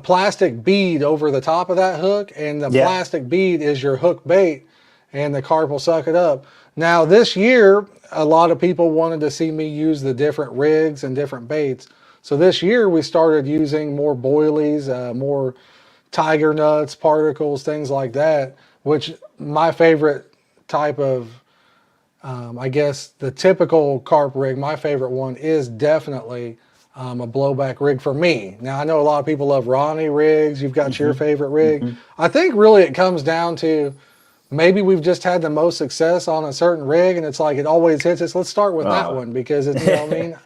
plastic bead over the top of that hook, and the Yeah. plastic bead is your hook bait, and the carp will suck it up. Now, this year, a lot of people wanted to see me use the different rigs and different baits. So this year, we started using more boilies, more tiger nuts, particles, things like that, which my favorite type of, I guess, the typical carp rig, my favorite one is definitely a blowback rig for me. Now, I know a lot of people love Ronnie rigs. You've got your Hmm. favorite rig. Hmm. I think really it comes down to maybe we've just had the most success on a certain rig, and it's like it always hits us. Let's start with that Oh. one because it, you know what I mean?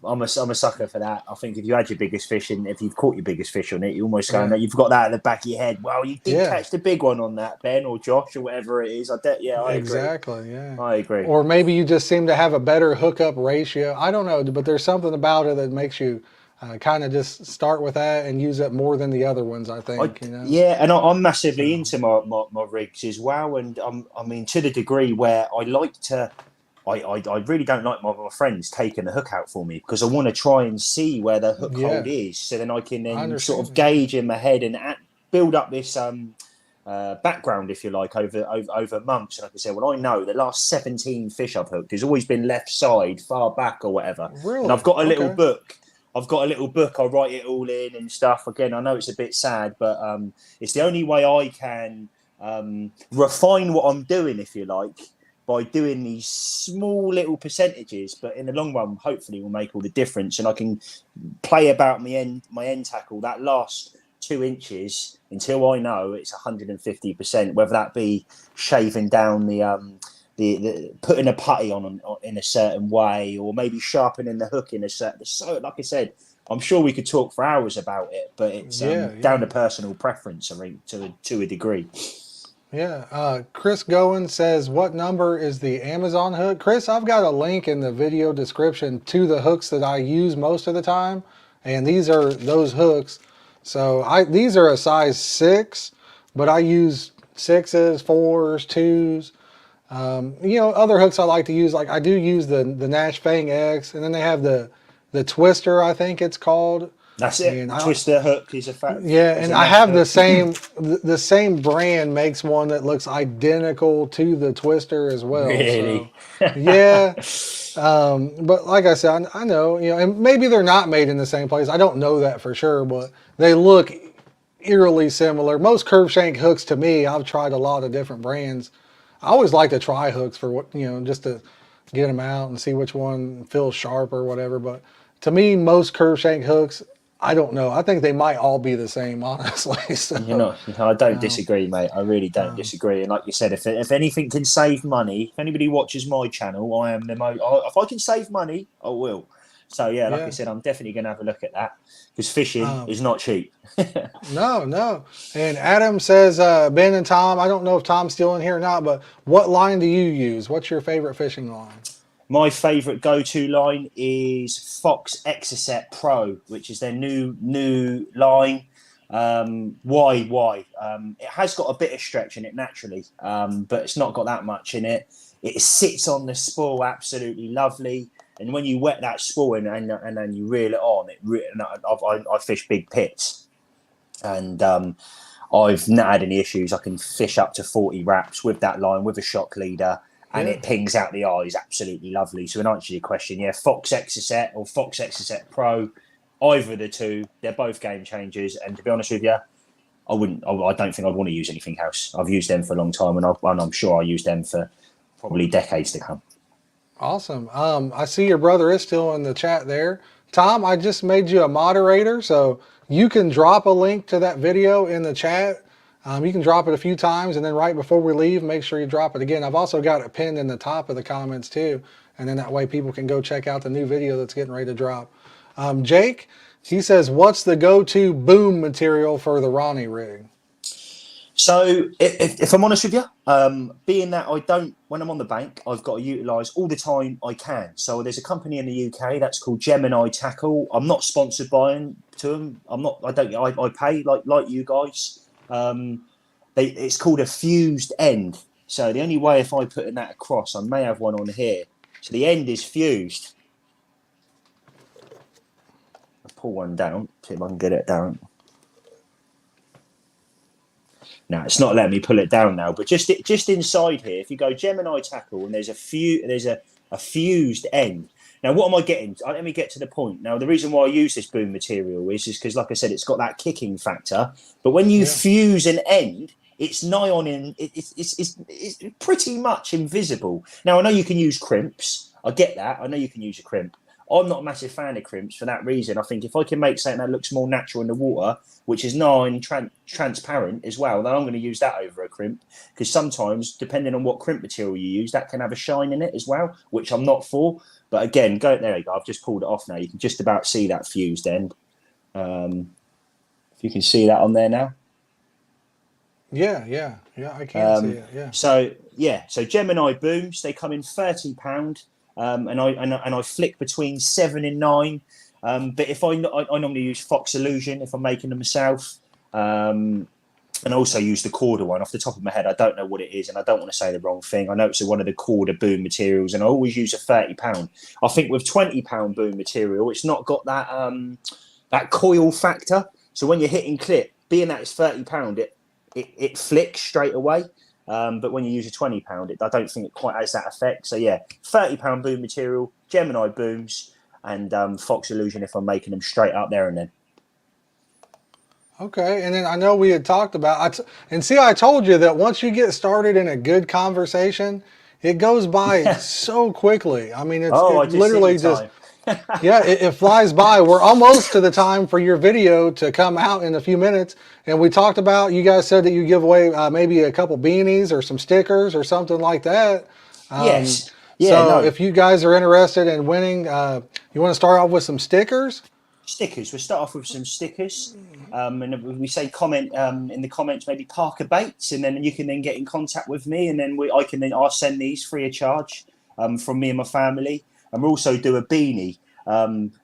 I'm a sucker for that. I think if you had your biggest fish and if you've caught your biggest fish on it, you almost go, Right. you've got that at the back of your head. Well, you did Yeah, catch the big one on that, Ben or Josh or whatever it is. Yeah, I agree. exactly. Yeah. I agree. Or maybe you just seem to have a better hookup ratio. I don't know, but there's something about it that makes you kind of just start with that and use it more than the other ones, I think, you know? Yeah, and I'm massively So, into my rigs as well, and I mean to the degree where I like to. I really don't like my friends taking the hook out for me because I want to try and see where the hook hold yeah, is, so then I can I then sort of understand. Yeah. gauge in my head and build up this background, if you like, over months. And like I said, when I know the last 17 fish I've hooked has always been left side, far back or whatever, and I've Really? got a little Okay. book. I've got a little book. I write it all in and stuff. Again, I know it's a bit sad, but it's the only way I can refine what I'm doing, if you like, by doing these small little percentages, but in the long run, hopefully, will make all the difference. And I can play about my end tackle that last 2 inches until I know it's 150%. Whether that be shaving down the putting a putty on in a certain way, or maybe sharpening the hook in a certain. So, like I said, I'm sure we could talk for hours about it, but it's Yeah, down yeah. to personal preference, I think, to a degree. Yeah. Chris Goen says, what number is the Amazon hook? Chris, I've got a link in the video description to the hooks that I use most of the time. And these are those hooks. So these are a size 6, but I use 6s, 4s, 2s. You know, other hooks I like to use, like I do use the Nash Fang X, and then they have the Twister, I think it's called. That's it. And The I twister hook is Yeah, is and a I Nash have hook. the same brand makes one that looks identical to the Twister as well. So, Really? yeah. But like I said, I know, you know, and maybe they're not made in the same place. I don't know that for sure, but they look eerily similar. Most curve shank hooks to me, I've tried a lot of different brands. I always like to try hooks for what, you know, just to get them out and see which one feels sharp or whatever. But to me, most curve shank hooks, I don't know. I think they might all be the same, honestly. So, I don't um, disagree, mate. I really don't um, disagree. And like you said, if anything can save money, if anybody watches my channel, I am the most. If I can save money, I will. So yeah, like I yeah. said, I'm definitely going to have a look at that because fishing Um, is not cheap. no, no. And Adam says, Ben and Tom, I don't know if Tom's still in here or not, but what line do you use? What's your favorite fishing line? My favourite go-to line is Fox Exocet Pro, which is their new line. Why? Why? It has got a bit of stretch in it naturally, but it's not got that much in it. It sits on the spool absolutely lovely, and when you wet that spool and then you reel it on, I fish big pits, and I've not had any issues. I can fish up to 40 wraps with that line with a shock leader, and Yeah. it pings out the eyes absolutely lovely. So, in answer to your question, yeah, Fox Exocet or Fox Exocet Pro, either of the two, they're both game changers. And to be honest with you, I don't think I'd want to use anything else. I've used them for a long time, and I'm sure I'll use them for probably decades to come. Awesome. I see your brother is still in the chat there. Tom, I just made you a moderator, so you can drop a link to that video in the chat. You can drop it a few times, and then right before we leave, make sure you drop it again. I've also got it pinned in the top of the comments too, and then that way people can go check out the new video that's getting ready to drop. Jake, he says, what's the go-to boom material for the Ronnie rig? So if I'm honest with you, being that I don't, when I'm on the bank, I've got to utilise all the time I can. So there's a company in the UK that's called Gemini Tackle. I'm not sponsored by them, to them. I pay like you guys. It's called a fused end. So the only way if I put that across, I may have one on here. So the end is fused. I'll pull one down, see if I can get it down. Now it's not letting me pull it down now, but just inside here, if you go Gemini Tackle and there's a fused end. Now, what am I getting? Let me get to the point. Now, the reason why I use this boom material is because, like I said, it's got that kicking factor. But when you fuse an end, it's nigh on in. It's pretty much invisible. Now, I know you can use crimps. I get that. I know you can use a crimp. I'm not a massive fan of crimps for that reason. I think if I can make something that looks more natural in the water, which is nigh transparent as well, then I'm going to use that over a crimp. Because sometimes, depending on what crimp material you use, that can have a shine in it as well, which I'm not for. But again, there you go. I've just pulled it off now. You can just about see that fused end. If you can see that on there now. Yeah, I can see it. Yeah. So Gemini booms, they come in £30. And I flick between 7 and 9. But if I normally use Fox Illusion if I'm making them myself, and also use the Corda one. Off the top of my head, I don't know what it is, and I don't want to say the wrong thing. I know it's one of the Corda boom materials, and I always use a £30. I think with £20 boom material, it's not got that coil factor. So when you're hitting clip, being that it's £30, it flicks straight away. But when you use a £20, I don't think it quite has that effect. So yeah, £30 boom material, Gemini booms, and Fox Illusion if I'm making them straight up there and then. Okay, and then I know we had talked about, I told you that once you get started in a good conversation, it goes by so quickly. I mean, it literally just, it flies by. We're almost to the time for your video to come out in a few minutes. And we talked about, you guys said that you give away maybe a couple beanies or some stickers or something like that. Yes. If you guys are interested in winning, you want to start off with some stickers? Stickers. We'll start off with some stickers. And we say comment in the comments, maybe Parker Baits, and then you can then get in contact with me, and then I'll send these free of charge from me and my family. And we'll also do a beanie.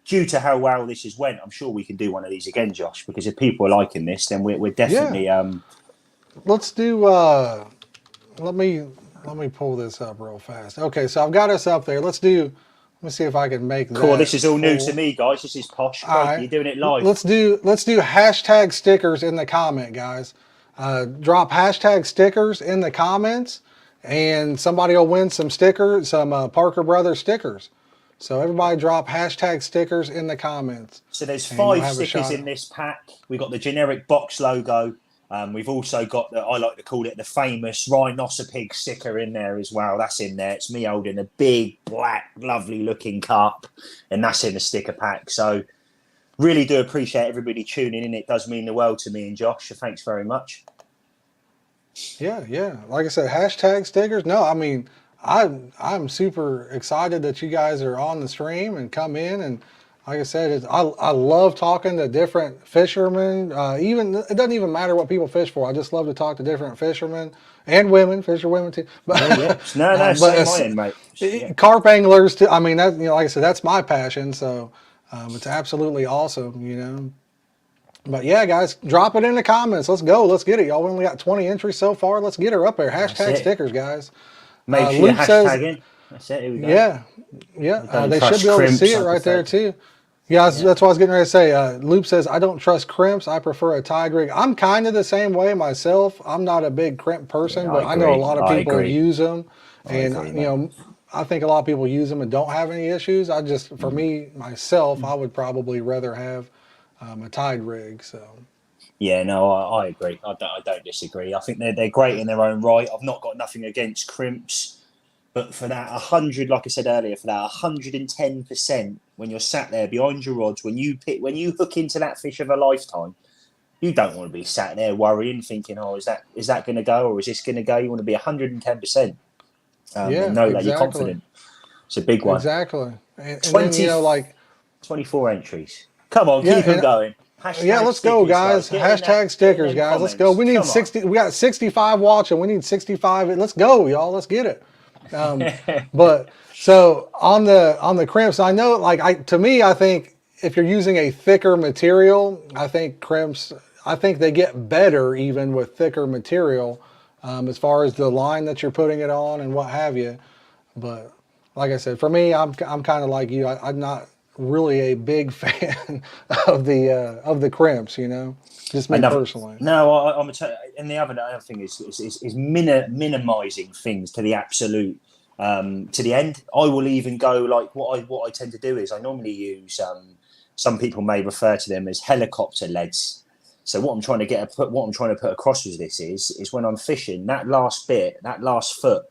Due to how well this has went, I'm sure we can do one of these again, Josh, because if people are liking this, then we're definitely... Let's do... Let me pull this up real fast. Okay, so I've got us up there. Let me see if I can make that. Cool. This is all new to me, guys. This is posh. Right. You're doing it live. Let's do hashtag stickers in the comment, guys. Drop hashtag stickers in the comments, and somebody will win some stickers, some Parker Brothers stickers. So everybody drop hashtag stickers in the comments. So there's 5 stickers in this pack. We've got the generic box logo. We've also got I like to call it the famous rhinoceros sticker in there as well. That's in there. It's me holding a big, black, lovely looking carp, and that's in the sticker pack. So really do appreciate everybody tuning in. It does mean the world to me and Josh. So thanks very much. Yeah. Like I said, hashtag stickers. No, I mean, I'm super excited that you guys are on the stream and come in, and like I said, I love talking to different fishermen. It doesn't even matter what people fish for. I just love to talk to different fishermen and women, fisher women too. But same mate. Yeah. Carp anglers too. I mean, that, like I said, that's my passion. So it's absolutely awesome, But yeah, guys, drop it in the comments. Let's go. Let's get it. Y'all only got 20 entries so far. Let's get her up there. Hashtag stickers, guys. Make sure you hashtag in. That's it. Here we go. Yeah. They should be able to see it right there too. Yeah, that's what I was getting ready to say. Loop says, I don't trust crimps. I prefer a tide rig. I'm kind of the same way myself. I'm not a big crimp person, but I know a lot of people use them. And, I think a lot of people use them and don't have any issues. For me myself, I would probably rather have a Tide rig. So Yeah, no, I agree. I don't disagree. I think they're great in their own right. I've not got nothing against crimps, but for that 100, like I said earlier, for that 110%, when you're sat there behind your rods, when you hook into that fish of a lifetime, you don't want to be sat there worrying, thinking, "Oh, is that going to go, or is this going to go?" You want to be 110%, and yeah, know that you're exactly, confident. It's a big one. exactly. And then 20, 24 entries. Come on, yeah, keep them and going. yeah, Hashtag let's go, stickers, guys. guys. Hashtag Get in stickers, them guys. Let's go. comments. We need Come on. 60. We got 65 watching. We need 65. Let's go, y'all. Let's get it. But so on the crimps, I know, like, to me, I think if you're using a thicker material, I think crimps, I think they get better even with thicker material, as far as the line that you're putting it on and what have you. But like I said, for me, I'm kind of like you. I'm not really a big fan of the crimps. Just me Another personally. no, and the other thing is minimizing things to the absolute to the end. I will even go like what I tend to do is I normally use some people may refer to them as helicopter leads. So what I'm trying to put across with this is when I'm fishing that last bit, that last foot,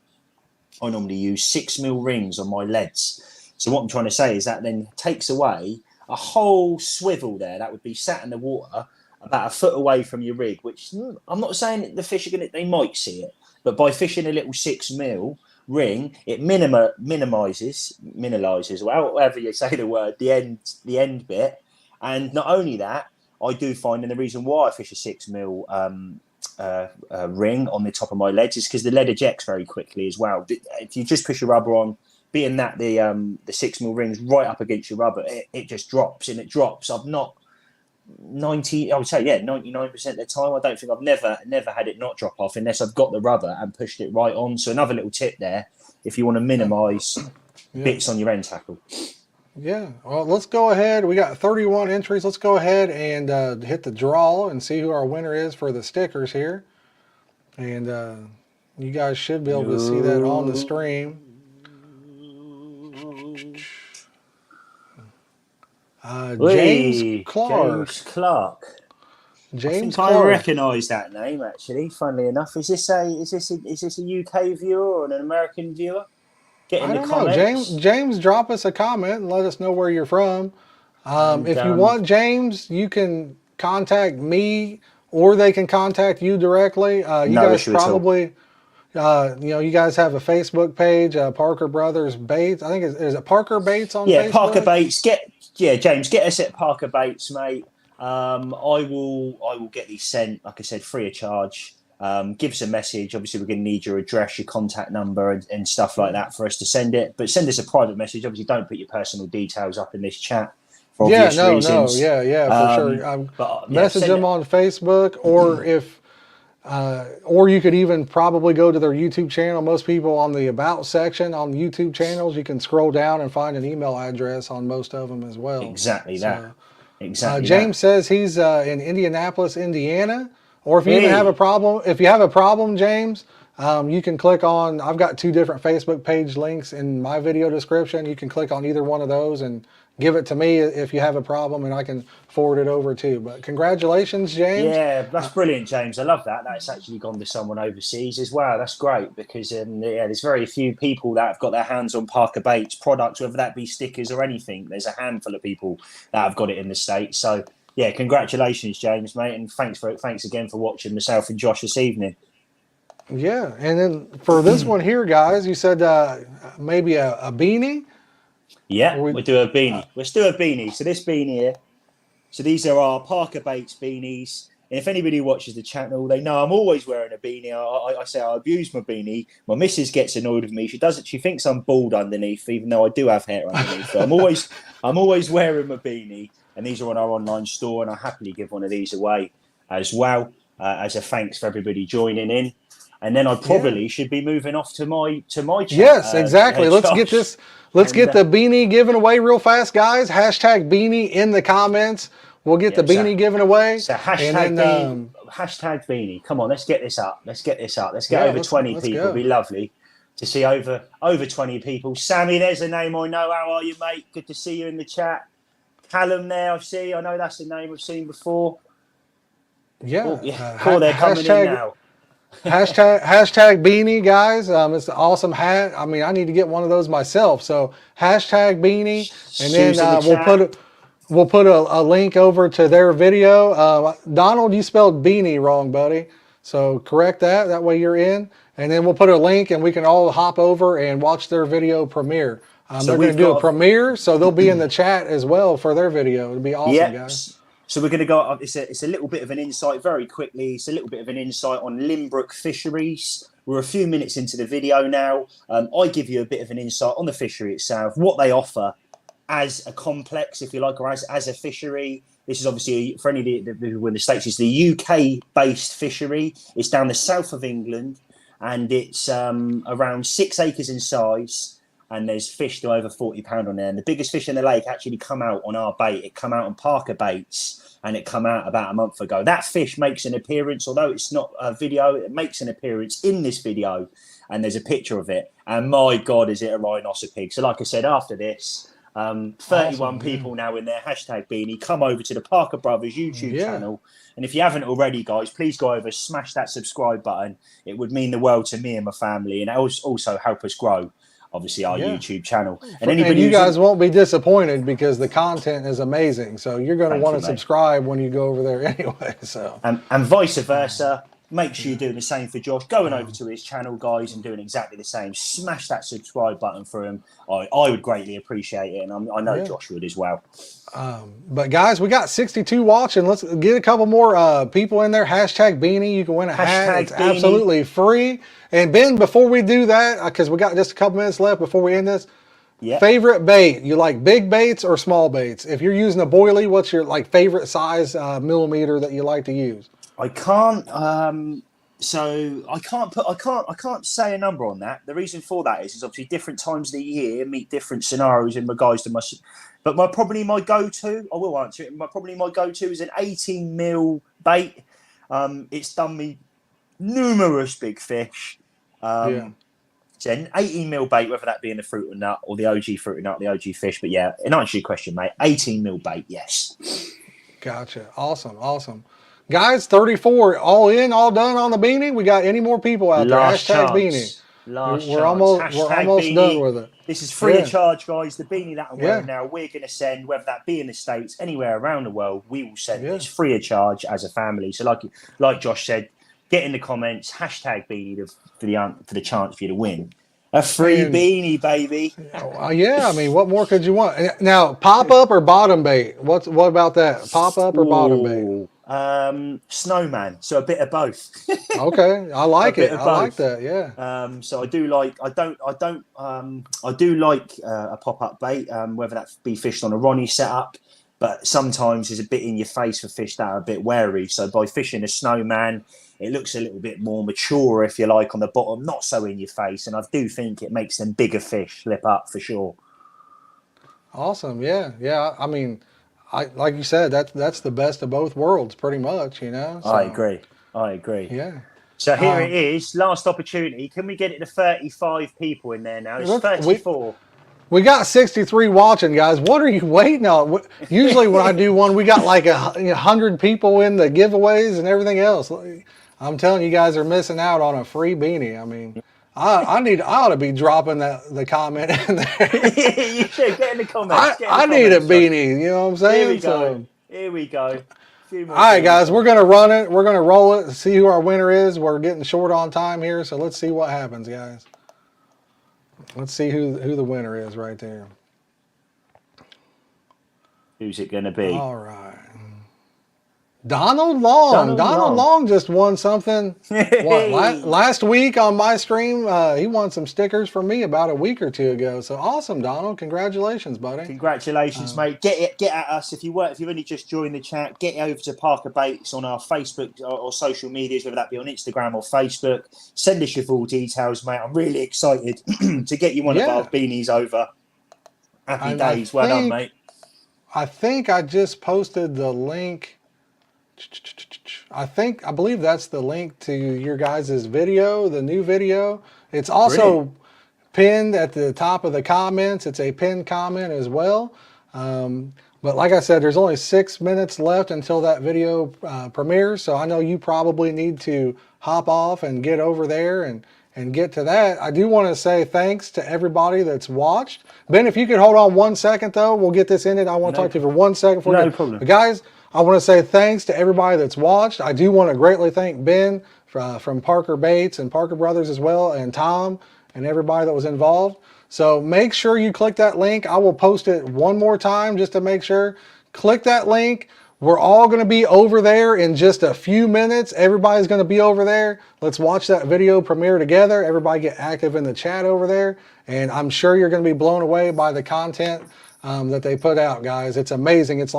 I normally use 6 mil rings on my leads. So what I'm trying to say is that then takes away a whole swivel there that would be sat in the water about a foot away from your rig, which I'm not saying that the fish are they might see it, but by fishing a little 6 mil ring, it minimizes, well, however you say the word, the end bit. And not only that, I do find, and the reason why I fish a 6 mil ring on the top of my leads is because the lead ejects very quickly as well. If you just push your rubber on, being that the 6 mil rings right up against your rubber, it just drops and it drops. I've not 90, I would say, yeah, 99% of the time, I don't think I've never had it not drop off unless I've got the rubber and pushed it right on. So another little tip there, if you want to minimize Yeah. bits on your end tackle. Yeah. Well, let's go ahead. We got 31 entries. Let's go ahead and hit the draw and see who our winner is for the stickers here. And you guys should be able to see that on the stream. James Clark. James Clark. I James think I Clark. recognise that name actually. Funnily enough, is this a UK viewer or an American viewer? Get in I the don't know. comments. James, drop us a comment and let us know where you're from. And If you want, James, you can contact me or they can contact you directly. You no guys issue at all. probably, you guys have a Facebook page, Parker Brothers Baits. I think is it Parker Baits on Yeah, Facebook? Parker Baits. James, get us at Parker Baits, mate. I will get these sent, like I said, free of charge. Give us a message. Obviously, we're going to need your address, your contact number, and stuff like that for us to send it. But send us a private message. Obviously, don't put your personal details up in this chat for obvious reasons. Yeah, for sure. But Message them on Facebook, or or you could even probably go to their YouTube channel. Most people on the About section on YouTube channels, you can scroll down and find an email address on most of them as well. Exactly that. James says he's in Indianapolis, Indiana. Or if you even have a problem, James, you can click on. I've got 2 different Facebook page links in my video description. You can click on either one of those and give it to me if you have a problem, and I can forward it over too. But congratulations, James. Yeah, that's brilliant, James. I love that. That's actually gone to someone overseas as well. That's great because there's very few people that have got their hands on Parker Baits products, whether that be stickers or anything. There's a handful of people that have got it in the States. So yeah, congratulations, James, mate, and thanks again for watching myself and Josh this evening. Yeah, and then for this one here, guys, you said maybe a beanie. Yeah, we'll do a beanie. Let's do a beanie. So this beanie here. So these are our Parker Baits beanies. And if anybody watches the channel, they know I'm always wearing a beanie. I say I abuse my beanie. My missus gets annoyed with me. She thinks I'm bald underneath, even though I do have hair underneath. So I'm always wearing my beanie. And these are on our online store, and I happily give one of these away as well as a thanks for everybody joining in. And then I probably should be moving off to my chat. Yes, exactly. Let's get this. Let's get the beanie given away real fast, guys. Hashtag beanie in the comments. We'll get the beanie given away. So hashtag beanie. Come on, let's get this up. Let's get over 20 people. It'd be lovely to see over 20 people. Sammy, there's a name I know. How are you, mate? Good to see you in the chat. Callum there, I know that's a name I've seen before. Yeah. Oh, yeah. Cool, they're coming in now. Hashtag beanie, guys. It's an awesome hat. I mean, I need to get one of those myself. So hashtag beanie, and then we'll put a link over to their video. Donald, you spelled beanie wrong, buddy. So correct that. That way you're in. And then we'll put a link, and we can all hop over and watch their video premiere. They're going to do a premiere, so they'll be in the chat as well for their video. It'll be awesome, guys. So we're going to go. It's a little bit of an insight very quickly. It's a little bit of an insight on Limbrook fisheries. We're a few minutes into the video now. I give you a bit of an insight on the fishery itself, what they offer as a complex, if you like, or as a fishery. This is obviously, for any of the people in the States, it's the UK-based fishery. It's down the south of England, and it's around 6 acres in size. And there's fish to over £40 on there. And the biggest fish in the lake actually come out on our bait. It come out on Parker Baits, and it come out about a month ago. That fish makes an appearance, although it's not a video, it makes an appearance in this video, and there's a picture of it. And my God, is it a rhinoceros pig. So like I said, after this, 31 people now in there, hashtag beanie, come over to the Parker Brothers YouTube channel. And if you haven't already, guys, please go over, smash that subscribe button. It would mean the world to me and my family, and also help us grow, obviously, our YouTube channel. And you guys won't be disappointed because the content is amazing. So you're going to want to subscribe when you go over there anyway. So and vice versa. Make sure you're doing the same for Josh. Going over to his channel, guys, and doing exactly the same. Smash that subscribe button for him. I would greatly appreciate it, and I know Josh would as well. But guys, we got 62 watching. Let's get a couple more people in there. Hashtag beanie. You can win a hat. It's absolutely free. And Ben, before we do that, because we got just a couple minutes left before we end this, favorite bait? You like big baits or small baits? If you're using a boilie, what's your favorite size millimeter that you like to use? I can't. So I can't say a number on that. The reason for that is obviously different times of the year meet different scenarios in regards to my. But probably my go-to, I will answer it. Probably my go-to is an 18 mil bait. It's done me numerous big fish. It's an 18 mil bait, whether that be in the fruit or nut or the OG fruit or nut, the OG fish. But yeah, in answer to your question, mate, 18 mil bait, yes. Gotcha. Awesome. Guys, 34, all in, all done on the beanie. We got any more people out there? Hashtag beanie. We're almost done with it. This is free of charge, guys. The beanie that I'm wearing now, we're going to send, whether that be in the States, anywhere around the world, we will send this free of charge as a family. So like Josh said, get in the comments, hashtag beanie for the chance for you to win. A free beanie, baby. Yeah, I mean, what more could you want? Now, pop-up or bottom bait? What about that? Pop-up or bottom bait? Snowman, so a bit of both. Okay, I like it. I like that. Yeah. So I do like a pop-up bait, whether that be fished on a Ronnie setup, but sometimes there's a bit in your face for fish that are a bit wary. So by fishing a Snowman, it looks a little bit more mature, if you like, on the bottom, not so in your face, and I do think it makes them bigger fish slip up for sure. Awesome. Yeah. I mean, like you said, that's the best of both worlds, pretty much. You know. So, I agree. Yeah. So here it is, last opportunity. Can we get it to 35 people in there now? It's 34. We got 63 watching, guys. What are you waiting on? Usually when I do one, we got like 100 people in the giveaways and everything else. I'm telling you guys are missing out on a free beanie. I mean, I ought to be dropping the comment in there. You should get in the comments. I need a beanie. You know what I'm saying? Here we go. All right, guys, we're gonna run it. We're gonna roll it. See who our winner is. We're getting short on time here, so let's see what happens, guys. Let's see who the winner is right there. Who's it going to be? All right. Donald Long. Donald Long just won something. Last week on my stream, he won some stickers from me about a week or two ago. So awesome, Donald. Congratulations, buddy. Congratulations, mate. Get at us. If you've only just joined the chat, get over to Parker Baits on our Facebook or social medias, whether that be on Instagram or Facebook. Send us your full details, mate. I'm really excited to get you one of our beanies over. Happy days. Well done, mate. I think I just posted the link. I believe that's the link to your guys' video, the new video. It's also pinned at the top of the comments. It's a pinned comment as well. But like I said, there's only 6 minutes left until that video premieres. So I know you probably need to hop off and get over there and get to that. I do want to say thanks to everybody that's watched. Ben, if you could hold on 1 second, though, we'll get this ended. I want to talk to you for 1 second. No problem. But guys, I want to say thanks to everybody that's watched. I do want to greatly thank Ben from Parker Baits and Parker Brothers as well, and Tom and everybody that was involved. So make sure you click that link. I will post it one more time just to make sure. Click that link. We're all going to be over there in just a few minutes. Everybody's going to be over there. Let's watch that video premiere together. Everybody get active in the chat over there. And I'm sure you're going to be blown away by the content that they put out, guys. It's amazing. It's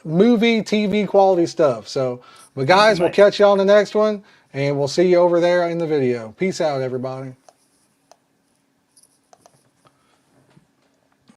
movie, TV quality stuff. So, but guys, we'll catch you on the next one. And we'll see you over there in the video. Peace out, everybody.